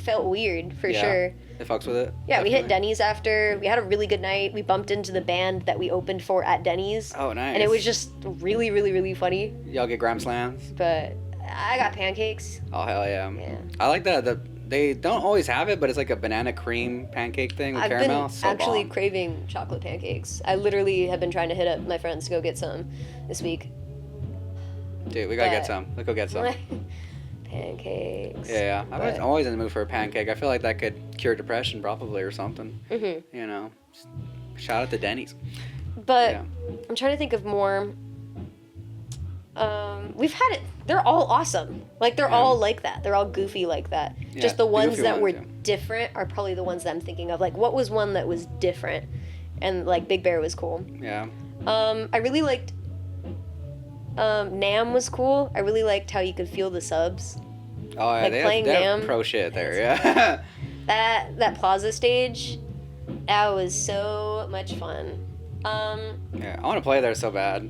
felt weird for sure. It fucks with it. Yeah, definitely. we hit Denny's after. We had a really good night. We bumped into the band that we opened for at Denny's. Oh, nice. And it was just really, really, really funny. Y'all get gram slams? But I got pancakes. Oh, hell yeah. Yeah. I like that. They don't always have it, but it's like a banana cream pancake thing with caramel. I've been actually craving chocolate pancakes. I literally have been trying to hit up my friends to go get some this week. Dude, we gotta get some. Let's go get some. Pancakes. Yeah. I'm always in the mood for a pancake. I feel like that could cure depression probably or something. Mm-hmm. You know, shout out to Denny's. But I'm trying to think of more... we've had it. They're all awesome. Like they're all like that. They're all goofy like that. Yeah, just the ones that were different are probably the ones that I'm thinking of. Like what was one that was different? And like Big Bear was cool. Yeah. I really liked NAMM was cool. I really liked how you could feel the subs. Oh yeah, Like, playing they have NAMM. pro shit there. Yeah. That plaza stage, that was so much fun. Yeah, I want to play there so bad.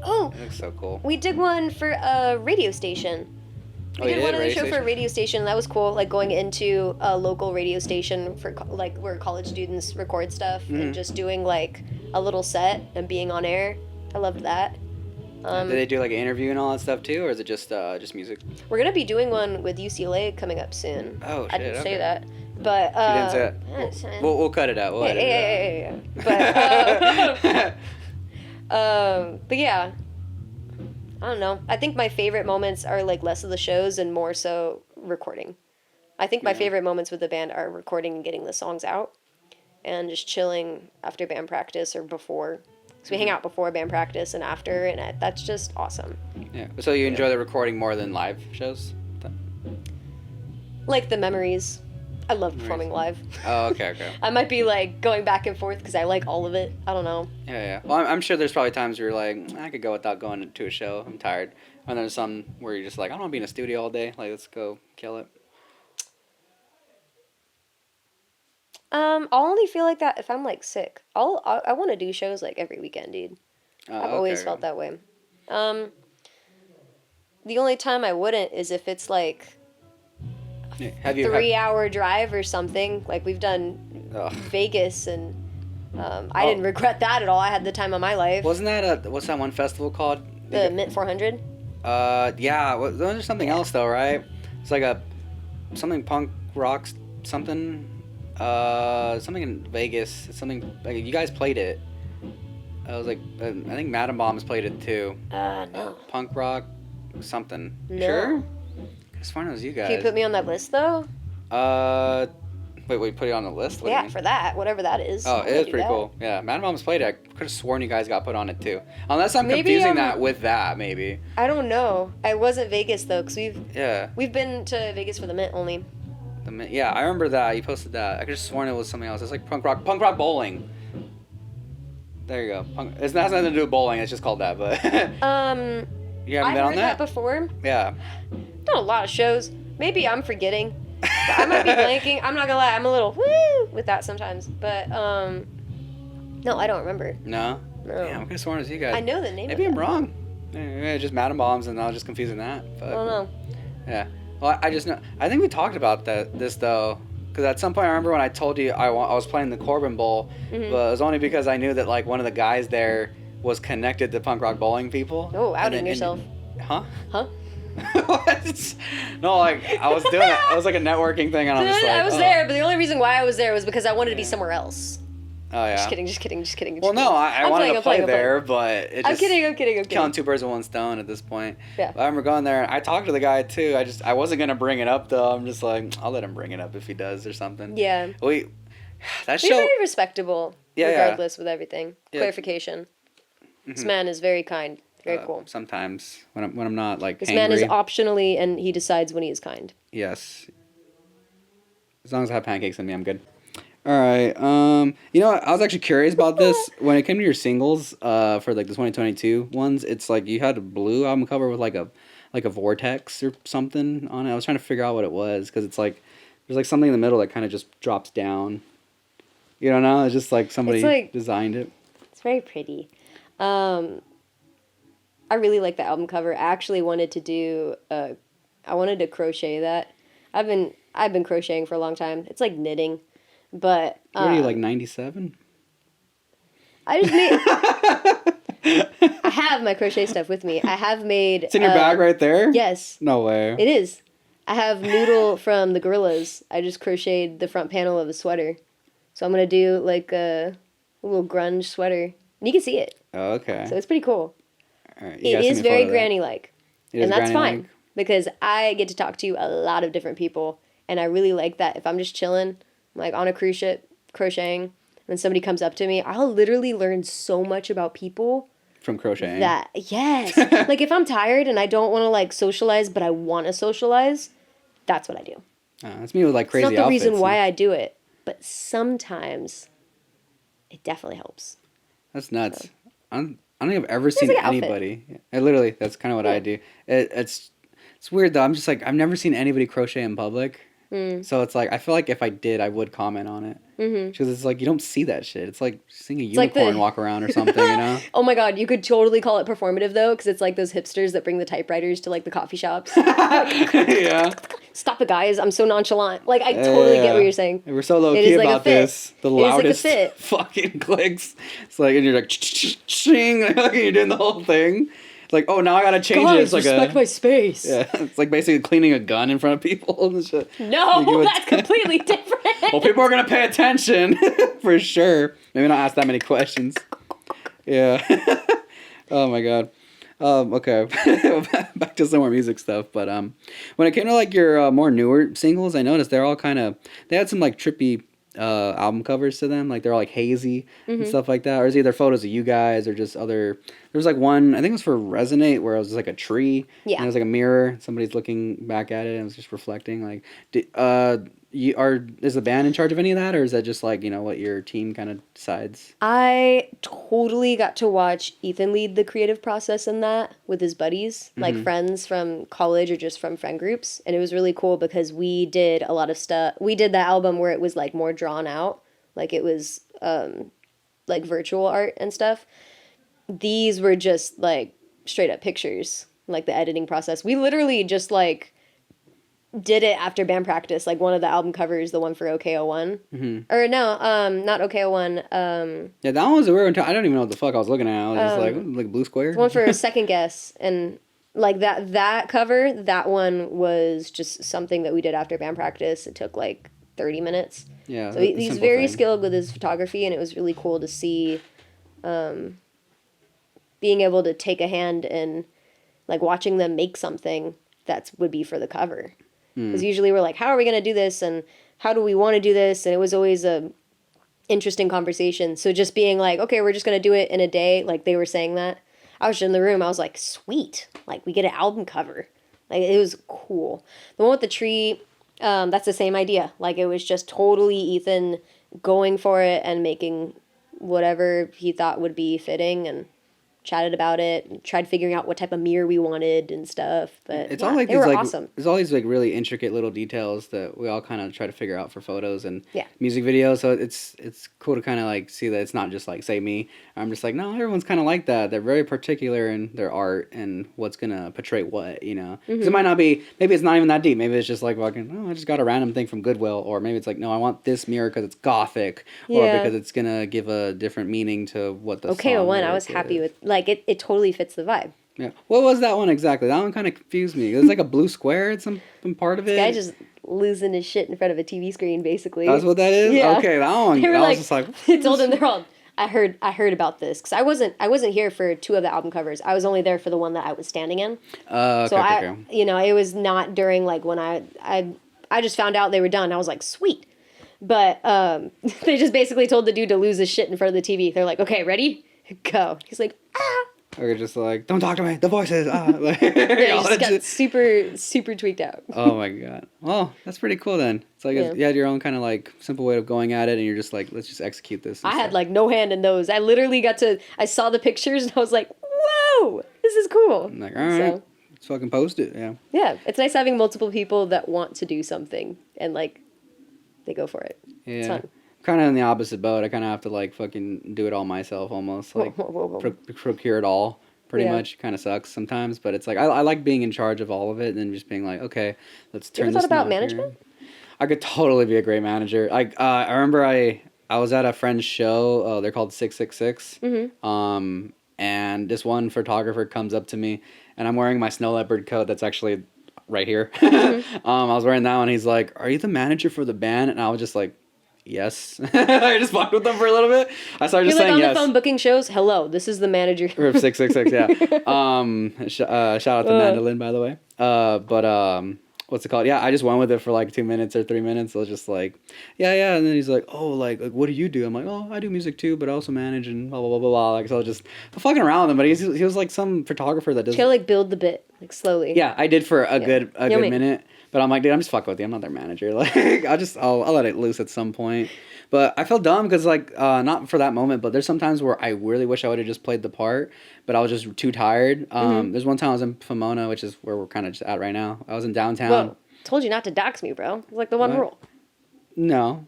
Oh, It looks so cool. we did one for a radio station. Oh, We you did one did? of the Radio show for a station? radio station. That was cool. Like going into a local radio station for like where college students record stuff and just doing like a little set and being on air. I loved that. Did they do like an interview and all that stuff too, or is it just music? We're gonna be doing one with UCLA coming up soon. Oh, I shit, didn't okay. say that, but You didn't say it. We'll cut it out. We'll edit it out. Yeah. But yeah, I don't know. I think my favorite moments are like less of the shows and more so recording. I think my Yeah. favorite moments with the band are recording and getting the songs out, and just chilling after band practice or before. So we hang out before band practice and after, and that's just awesome. Yeah. So you enjoy the recording more than live shows? Like the memories. I love performing live. Oh, okay. I might be like going back and forth because I like all of it. I don't know. Yeah. Well, I'm sure there's probably times where you're like, I could go without going to a show. I'm tired. And there's some where you're just like, I don't want to be in a studio all day. Like, let's go kill it. I'll only feel like that if I'm like sick. I want to do shows like every weekend, dude. I've always felt that way. The only time I wouldn't is if it's like Yeah. a 3-hour drive or something. Like we've done Ugh. Vegas and I didn't regret that at all. I had the time of my life. Wasn't that what's that one festival called? The Mint 400? Yeah. There's something else though, right? It's like something punk rock something. Something in Vegas. Something like you guys played it. I was like, I think Madam Bombs played it too. No. Punk rock, something. No. Sure. As far as you guys. Can you put me on that list though? Wait, put it on the list? What do you Yeah, mean? for that, whatever that is. Oh, I'm it gonna is do pretty that. cool. Yeah, Madam Bombs played it. I could have sworn you guys got put on it too. Unless I'm Maybe, confusing that with that, maybe. I don't know. I wasn't Vegas though, because Yeah. we've been to Vegas for the Mint only. Yeah, I remember that. You posted that. I could have sworn it was something else. It's like punk rock bowling. There you go. It has nothing to do with bowling. It's just called that. But you haven't I've been on heard that? that before. Yeah. Done a lot of shows. Maybe I'm forgetting. But I might be blanking. I'm not gonna lie. I'm a little woo with that sometimes. But no, I don't remember. No. No. Yeah, I could have sworn it was you guys. I know the name. Maybe of I'm that. wrong. Maybe just Madam Bombs, and I was just confusing that. But, I don't know. Yeah. Well, I just know. I think we talked about this though, because at some point I remember when I told you I was playing the Corbin Bowl, but it was only because I knew that like one of the guys there was connected to punk rock bowling people. Oh, And outing yourself. Huh? Huh? What? No, like I was doing it. I was like a networking thing, and I'm just like, I was oh. there, but the only reason why I was there was because I wanted to be somewhere else. Oh yeah. Just kidding. Well, no, I I'm wanted playing, to I'm play playing. there, but it just I'm kidding. killing two birds with one stone at this point. Yeah. But I remember going there, and I talked to the guy too. I wasn't gonna bring it up though. I'm just like, I'll let him bring it up if he does or something. Yeah. That He's show. very respectable, Yeah, yeah. regardless with everything. Yeah. Clarification. This man is very kind. Very cool. Sometimes when I'm not like. This man is hangry. optionally, and he decides when he is kind. Yes. As long as I have pancakes in me, I'm good. All right. You know what? I was actually curious about this when it came to your singles. For like the 2022 ones, it's like you had a blue album cover with like a vortex or something on it. I was trying to figure out what it was because it's like there's like something in the middle that kind of just drops down. You don't know? It's just like somebody designed it. It's very pretty. I really like the album cover. I actually wanted to do I wanted to crochet that. I've been crocheting for a long time. It's like knitting, but What are you like 97? I just made. I have my crochet stuff with me. I have made. It's in your bag right there? Yes. No way. It is. I have Noodle from the Gorillas. I just crocheted the front panel of a sweater, so I'm gonna do like a little grunge sweater, and you can see it. Oh, okay. So it's pretty cool. All right. It is very granny-like, and that's fine granny-like? because I get to talk to a lot of different people, and I really like that. If I'm just chilling, like on a cruise ship, crocheting, and somebody comes up to me, I'll literally learn so much about people. From crocheting. Yes. Like if I'm tired and I don't want to like socialize, but I want to socialize, that's what I do. That's me with like crazy It's not the outfits. reason why I do it, but sometimes it definitely helps. That's nuts. I don't think I've ever seen like an outfit. anybody. I literally, that's kind of what I do. It's It's weird though. I'm just like, I've never seen anybody crochet in public. So it's like, I feel like if I did, I would comment on it. Because it's like, you don't see that shit. It's like seeing a unicorn walk around or something, you know? Oh my god, you could totally call it performative though, because it's like those hipsters that bring the typewriters to like the coffee shops. Yeah. Stop it, guys. I'm so nonchalant. Like, I totally get what you're saying. We're so low key about this. The loudest fit. fucking clicks. It's like, and you're like, shing, like you're doing the whole thing. It's like, oh, now I gotta change it. It's like respect my space. Yeah, it's like basically cleaning a gun in front of people and shit. No, that's completely different. Well, people are gonna pay attention for sure. Maybe not ask that many questions. Yeah. Oh my god. Okay. Back to some more music stuff. But when it came to like your more newer singles, I noticed they're all they had some like trippy album covers to them, like they're all like hazy and stuff like that, or it's either photos of you guys or just other. There was like one, I think it was for Resonate, where it was like a tree, and it was like a mirror, somebody's looking back at it and it was just reflecting. Like is the band in charge of any of that, or is that just like, you know, what your team kind of decides? I totally got to watch Ethan lead the creative process in that with his buddies, like friends from college or just from friend groups. And it was really cool because we did a lot of stuff. We did that album where it was like more drawn out, like it was like virtual art and stuff. These were just like straight up pictures, like the editing process. We literally just like did it after band practice, like one of the album covers, the one for OKO1. Or no, not OKO1. Yeah, that one was a weird one. I don't even know what the fuck I was looking at. I was just like Blue Square? One for Second Guess. And like that cover, that one was just something that we did after band practice. It took like 30 minutes. Yeah. So he's very skilled with his photography, and it was really cool to see being able to take a hand in like watching them make something that would be for the cover. Because usually we're like, how are we going to do this? And how do we want to do this? And it was always a interesting conversation. So just being like, okay, we're just going to do it in a day. Like they were saying that. I was in the room. I was like, sweet. Like we get an album cover. Like it was cool. The one with the tree, that's the same idea. Like it was just totally Ethan going for it and making whatever he thought would be fitting, and chatted about it and tried figuring out what type of mirror we wanted and stuff. But it's all like they these were like awesome. There's all these like really intricate little details that we all kind of try to figure out for photos and Yeah. music videos. So it's cool to kind of like see that it's not just like say me. I'm just like, no, everyone's kind of like that. They're very particular in their art and what's gonna portray what, you know. 'Cause it might not be. Maybe it's not even that deep. Maybe it's just like fucking. Oh, I just got a random thing from Goodwill, or maybe it's like, no, I want this mirror because it's gothic, or because it's gonna give a different meaning to what the OKO1, I was happy with. Like it totally fits the vibe. Yeah. What was that one exactly? That one kind of confused me. It was like a blue square at some part of it. This guy just losing his shit in front of a TV screen, basically. That's what that is? Yeah. Okay, that one. They were I like, was just like, I told them, they're all, I heard about this, because I wasn't here for two of the album covers. I was only there for the one that I was standing in. okay, So okay. you know, it was not during like when I just found out they were done. I was like, sweet. But they just basically told the dude to lose his shit in front of the TV. They're like, okay, ready? Go. He's like, ah. Or just like, don't talk to me. The voices. Like, Yeah, he just got super tweaked out. Oh my god. Well, that's pretty cool then. It's like you had your own kind of like simple way of going at it, and you're just like, let's just execute this. I had like no hand in those. I literally I saw the pictures and I was like, whoa, this is cool. I'm like, all right, let's fucking post it. Yeah. Yeah, it's nice having multiple people that want to do something and like they go for it. Yeah. It's fun. Kind of in the opposite boat. I kind of have to like fucking do it all myself almost. Like procure it all. Pretty much. Kind of sucks sometimes, but it's like I like being in charge of all of it and then just being like, okay, let's turn You ever this. thought about knob management? here. I could totally be a great manager. I remember I was at a friend's show. They're called 666. And this one photographer comes up to me, and I'm wearing my snow leopard coat. That's actually right here. I was wearing that one. He's like, "Are you the manager for the band?" And I was just like, yes. I just fucked with them for a little bit. I started just saying yes. You're like on the phone booking shows. Hello, this is the manager. Rip 666, yeah. Shout out to Mandolin, by the way. What's it called? Yeah, I just went with it for like 2 minutes or 3 minutes. I was just like, yeah. And then he's like, oh, like what do you do? I'm like, oh, I do music too, but I also manage and blah, blah, blah, blah, blah. Like, so I was just fucking around with him. But he was like some photographer that does. You gotta like build the bit, like slowly. Yeah, I did for a good Yummy. minute. But I'm like, dude, I'm just fucking with you. I'm not their manager. Like, I'll let it loose at some point. But I feel dumb because, like, not for that moment, but there's sometimes where I really wish I would have just played the part, but I was just too tired. There's one time I was in Pomona, which is where we're kind of just at right now. I was in downtown. Well, told you not to dox me, bro. It's like the one What? rule. No.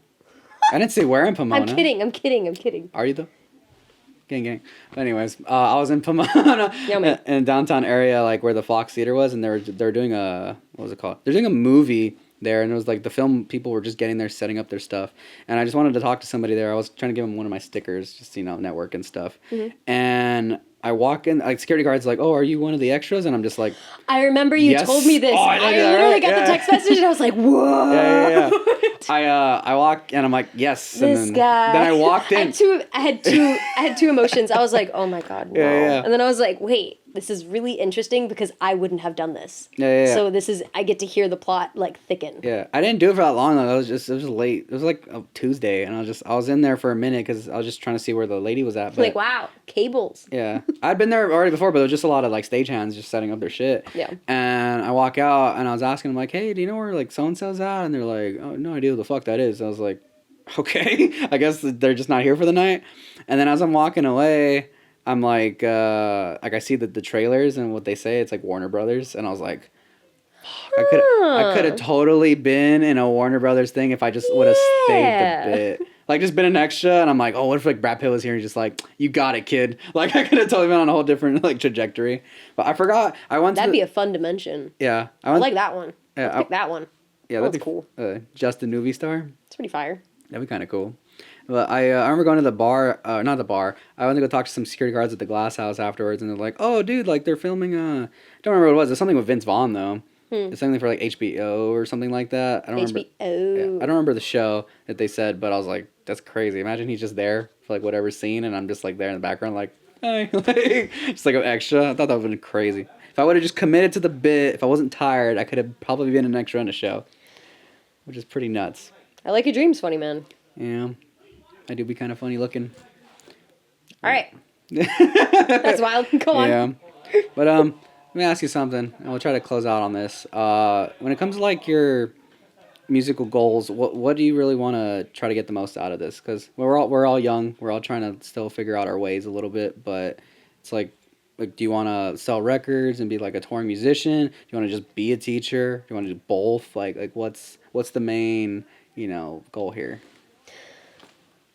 I didn't say where in Pomona. I'm kidding. Are you though? Gang. But anyways, I was in Pomona, in a downtown area, like where the Fox Theater was, and they're doing what was it called? They're doing a movie there, and it was like the film people were just getting there, setting up their stuff, and I just wanted to talk to somebody there. I was trying to give them one of my stickers, just network and stuff, and I walk in, like security guard's like, "Oh, are you one of the extras?" And I'm just like, I remember you yes. told me this. Oh, I literally got the text message and I was like, "Whoa!" Yeah. I walk and I'm like, "Yes." This and then, guy. Then I walked in. I had two emotions. I was like, "Oh my god, no!" Yeah. And then I was like, "Wait, this is really interesting because I wouldn't have done this." Yeah. So I get to hear the plot like thicken. Yeah, I didn't do it for that long though. It was late. It was like a Tuesday, and I was in there for a minute because I was just trying to see where the lady was at. But, like, wow, cables. Yeah, I'd been there already before, but it was just a lot of like stagehands just setting up their shit. Yeah. And I walk out, and I was asking them like, "Hey, do you know where like so and so's at?" And they're like, "Oh, no idea who the fuck that is." I was like, "Okay, I guess they're just not here for the night." And then as I'm walking away, I'm like I see the trailers and what they say. It's like Warner Brothers, and I was like. I could have totally been in a Warner Brothers thing if I just would have stayed the bit. Like, just been an extra, and I'm like, oh, what if, like, Brad Pitt was here and he's just like, you got it, kid. Like, I could have totally been on a whole different, like, trajectory. But I forgot. That'd be a fun dimension. Yeah. I like that one. Yeah, I'll pick that one. Yeah, that's cool. Justin Movie Star. It's pretty fire. That'd be kind of cool. But I remember going to the bar, not the bar. I went to go talk to some security guards at the Glass House afterwards, and they're like, oh, dude, like, they're filming, I don't remember what it was. It's something with Vince Vaughn, though. It's something for like HBO or something like that. I don't remember. Yeah, I don't remember the show that they said, but I was like, that's crazy. Imagine he's just there for like whatever scene, and I'm just like there in the background, like, hey, like, just like an extra. I thought that would have been crazy. If I would have just committed to the bit, if I wasn't tired, I could have probably been an extra in a show, which is pretty nuts. I like your dreams, funny man. Yeah, I do be kind of funny looking. All right. That's wild. Go on. Yeah, but let me ask you something, and we'll try to close out on this. When it comes to like your musical goals, what do you really want to try to get the most out of this? Because we're all young, we're all trying to still figure out our ways a little bit. But it's like do you want to sell records and be like a touring musician? Do you want to just be a teacher? Do you want to do both? Like what's the main goal here?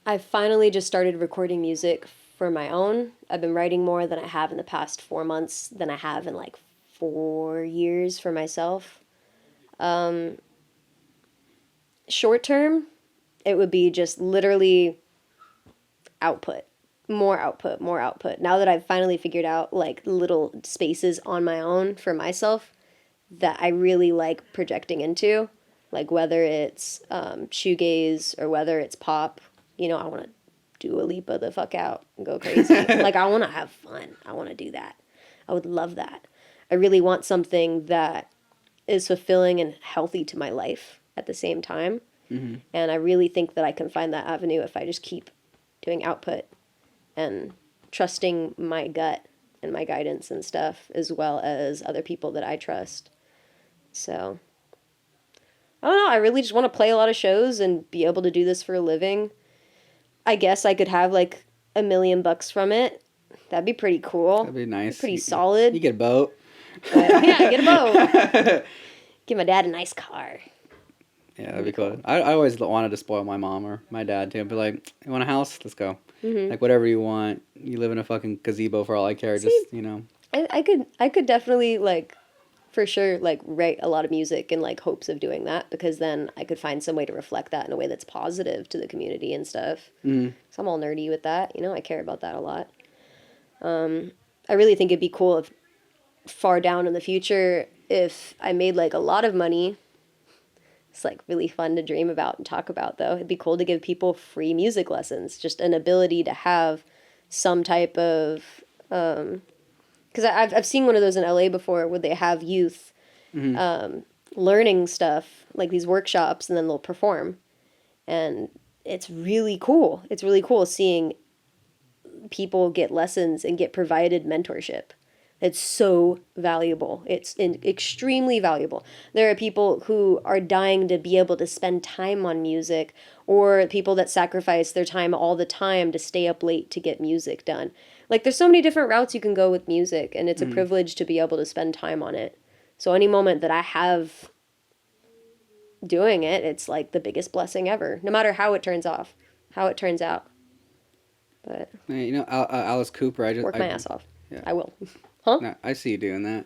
I finally just started recording music for my own. I've been writing more than I have in the past 4 months than I have in like 4 years for myself. Short term, it would be just literally output. More output. Now that I've finally figured out like little spaces on my own for myself that I really like projecting into, like whether it's shoegaze or whether it's pop, I want to Dua Lipa the fuck out and go crazy. Like, I want to have fun. I want to do that. I would love that. I really want something that is fulfilling and healthy to my life at the same time. Mm-hmm. And I really think that I can find that avenue if I just keep doing output and trusting my gut and my guidance and stuff, as well as other people that I trust. So, I don't know. I really just want to play a lot of shows and be able to do this for a living. I guess I could have like $1 million from it. That'd be pretty cool. That'd be nice. Pretty solid. You get a boat. Yeah, get a boat. Give my dad a nice car. Yeah, that'd be cool. I always wanted to spoil my mom or my dad too. I'd be like, you want a house? Let's go. Mm-hmm. Like whatever you want. You live in a fucking gazebo for all I care. See, just I could definitely like, for sure, like write a lot of music in like hopes of doing that, because then I could find some way to reflect that in a way that's positive to the community and stuff. Mm-hmm. So I'm all nerdy with that. I care about that a lot. I really think it'd be cool if far down in the future, if I made like a lot of money. It's like really fun to dream about and talk about, though. It'd be cool to give people free music lessons, just an ability to have some type of, because I've seen one of those in LA before where they have youth learning stuff, like these workshops, and then they'll perform. And it's really cool. It's really cool seeing people get lessons and get provided mentorship. It's so valuable. It's extremely valuable. There are people who are dying to be able to spend time on music, or people that sacrifice their time all the time to stay up late to get music done. Like, there's so many different routes you can go with music, and it's a privilege to be able to spend time on it. So any moment that I have doing it, it's like the biggest blessing ever, no matter how it turns out. But You know, Alice Cooper. work my ass off. Yeah. I will. Huh? No, I see you doing that.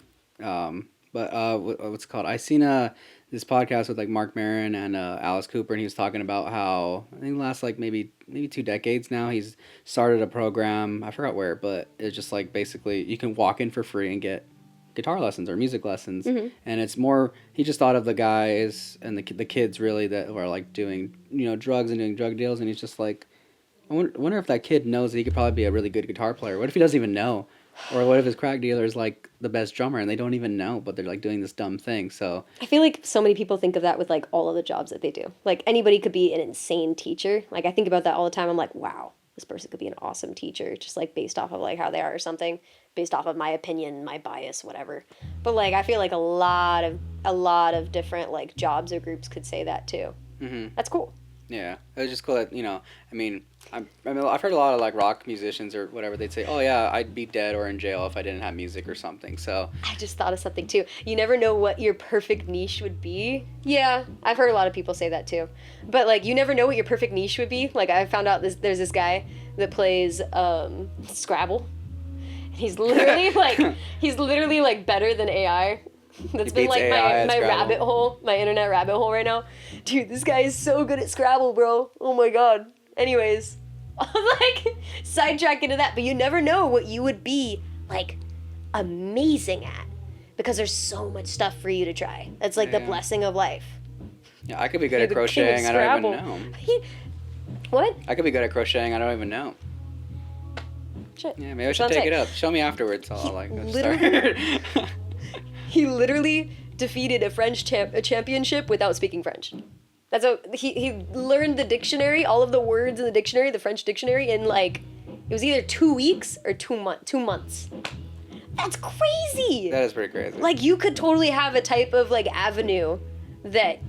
But what's it called? I seen this podcast with like Mark Maron and Alice Cooper, and he was talking about how I think the last like maybe 2 decades now he's started a program. I forgot where, but it's just like basically you can walk in for free and get guitar lessons or music lessons, and it's more. He just thought of the guys and the kids really that are like doing drugs and doing drug deals, and he's just like, I wonder if that kid knows that he could probably be a really good guitar player. What if he doesn't even know? Or what if his crack dealer is like the best drummer and they don't even know, but they're like doing this dumb thing? So I feel like so many people think of that with like all of the jobs that they do. Like anybody could be an insane teacher. Like I think about that all the time. I'm like, wow, this person could be an awesome teacher, just like based off of like how they are or something, based off of my opinion, my bias, whatever. But like I feel like a lot of different like jobs or groups could say that too. Mm-hmm. That's cool. Yeah, it was just cool that, I mean, I've heard a lot of, like, rock musicians or whatever, they'd say, oh, yeah, I'd be dead or in jail if I didn't have music or something, so. I just thought of something, too. You never know what your perfect niche would be. Yeah, I've heard a lot of people say that, too. But, like, you never know what your perfect niche would be. Like, I found out there's this guy that plays Scrabble. He's literally, like, better than AI. That's been like my rabbit hole, my internet rabbit hole right now. Dude, this guy is so good at Scrabble, bro. Oh my god. Anyways, I'm like sidetrack into that, but you never know what you would be like amazing at because there's so much stuff for you to try. That's like the blessing of life. Yeah, I could be good at crocheting. I don't even know. What? I could be good at crocheting. I don't even know. Shit. Yeah, maybe I should take it up. Show me afterwards. I'll like literally. start. He literally defeated a French championship without speaking French. That's he learned the dictionary, all of the words in the dictionary, the French dictionary, in like it was either 2 weeks or 2 months. That's crazy. That is pretty crazy. Like you could totally have a type of like avenue that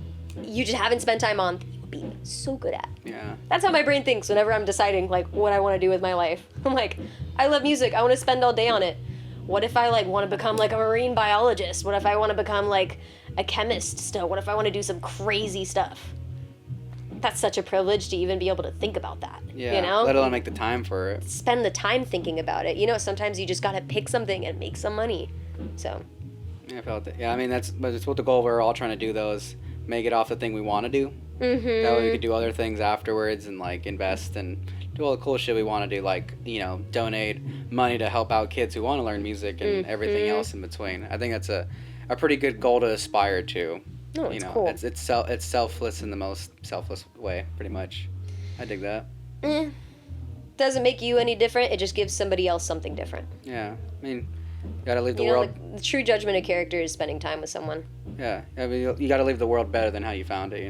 you just haven't spent time on. You would be so good at. Yeah. That's how my brain thinks whenever I'm deciding like what I want to do with my life. I'm like, I love music. I want to spend all day on it. What if I like want to become like a marine biologist? What if I want to become like a chemist still? What if I want to do some crazy stuff? That's such a privilege to even be able to think about that. Yeah, you know? Let alone make the time for it. Spend the time thinking about it. You know, sometimes you just got to pick something and make some money. So. Yeah, I felt it. Yeah, I mean, that's what the goal we're all trying to do, though, is make it off the thing we want to do. Mm-hmm. That way we could do other things afterwards and, like, invest and do all the cool shit we want to do, like, donate money to help out kids who want to learn music and everything else in between. I think that's a pretty good goal to aspire to. No, it's cool. It's selfless in the most selfless way, pretty much. I dig that. Doesn't make you any different. It just gives somebody else something different. Yeah, I mean, you gotta leave the world. Like, the true judgment of character is spending time with someone. Yeah, I mean, you gotta leave the world better than how you found it.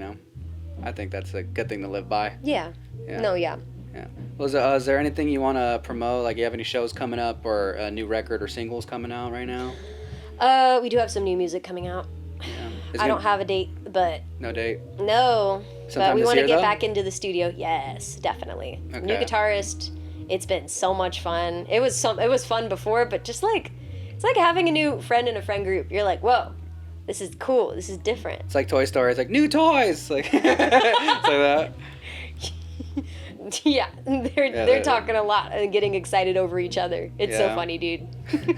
I think that's a good thing to live by. Yeah. No. Yeah. Yeah. Well, is there anything you want to promote? Like, you have any shows coming up or a new record or singles coming out right now? We do have some new music coming out. Yeah. I don't have a date, but... No date? No. Sometime but we want to get back into the studio. Yes, definitely. Okay. New guitarist. It's been so much fun. It was fun before, but just like... It's like having a new friend in a friend group. You're like, whoa, this is cool. This is different. It's like Toy Story. It's like, new toys! Like, it's like that. Yeah, they're talking a lot and getting excited over each other. It's so funny, dude.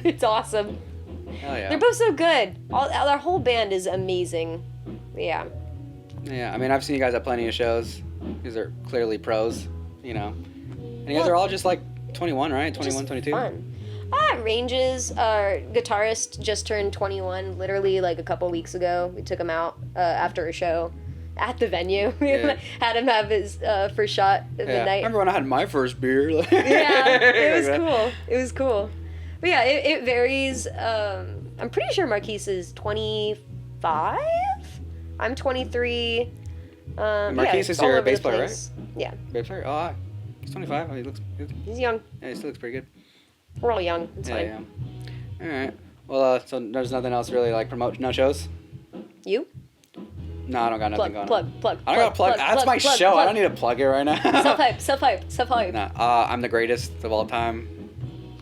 It's awesome. Hell yeah. They're both so good. Our whole band is amazing. Yeah. Yeah, I mean, I've seen you guys at plenty of shows. These are clearly pros, And you guys are all just like 21, right? 21, 22? Fun. Ranges. Our guitarist just turned 21 literally like a couple weeks ago. We took him out after a show. At the venue. Yeah. Had him have his first shot of the night. I remember when I had my first beer. Yeah, it was cool. But yeah, it varies. I'm pretty sure Marquise is 25. I'm 23. Marquise is your bass player, right? Yeah. Bass player? Oh, he's 25. Oh, he looks good. He's young. Yeah, he still looks pretty good. We're all young. It's fine. Yeah. All right. Well, so there's nothing else really like promote. No shows. You? No, I don't got nothing going on. Plug. I don't got to plug. That's my show. I don't need to plug it right now. Self hype. Nah, I'm the greatest of all time.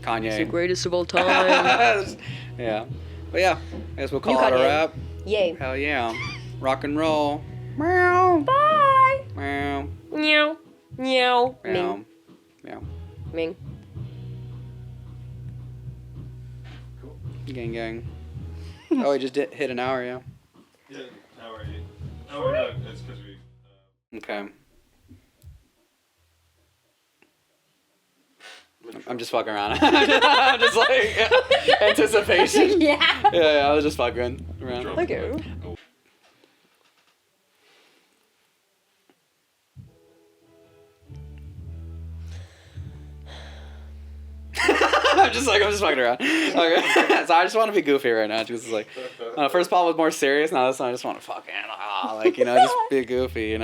Kanye. He's the greatest of all time. Yeah. But yeah, I guess we'll call You it a Kanye. wrap. Yay. Hell yeah. Rock and roll. Meow. Bye. Meow. Meow. Meow. Meow. Ming. Meow. Ming. Gang gang. Oh, we just hit an hour, yeah. Yeah, hour 8. Oh, no, it's because we... Okay. I'm just fucking around. I'm just like anticipation. Yeah. Yeah, I was just fucking around. Okay. Oh. I'm just fucking around. Okay. So I just want to be goofy right now. Just like, first Paul was more serious. Now this one I just want to fucking, just be goofy,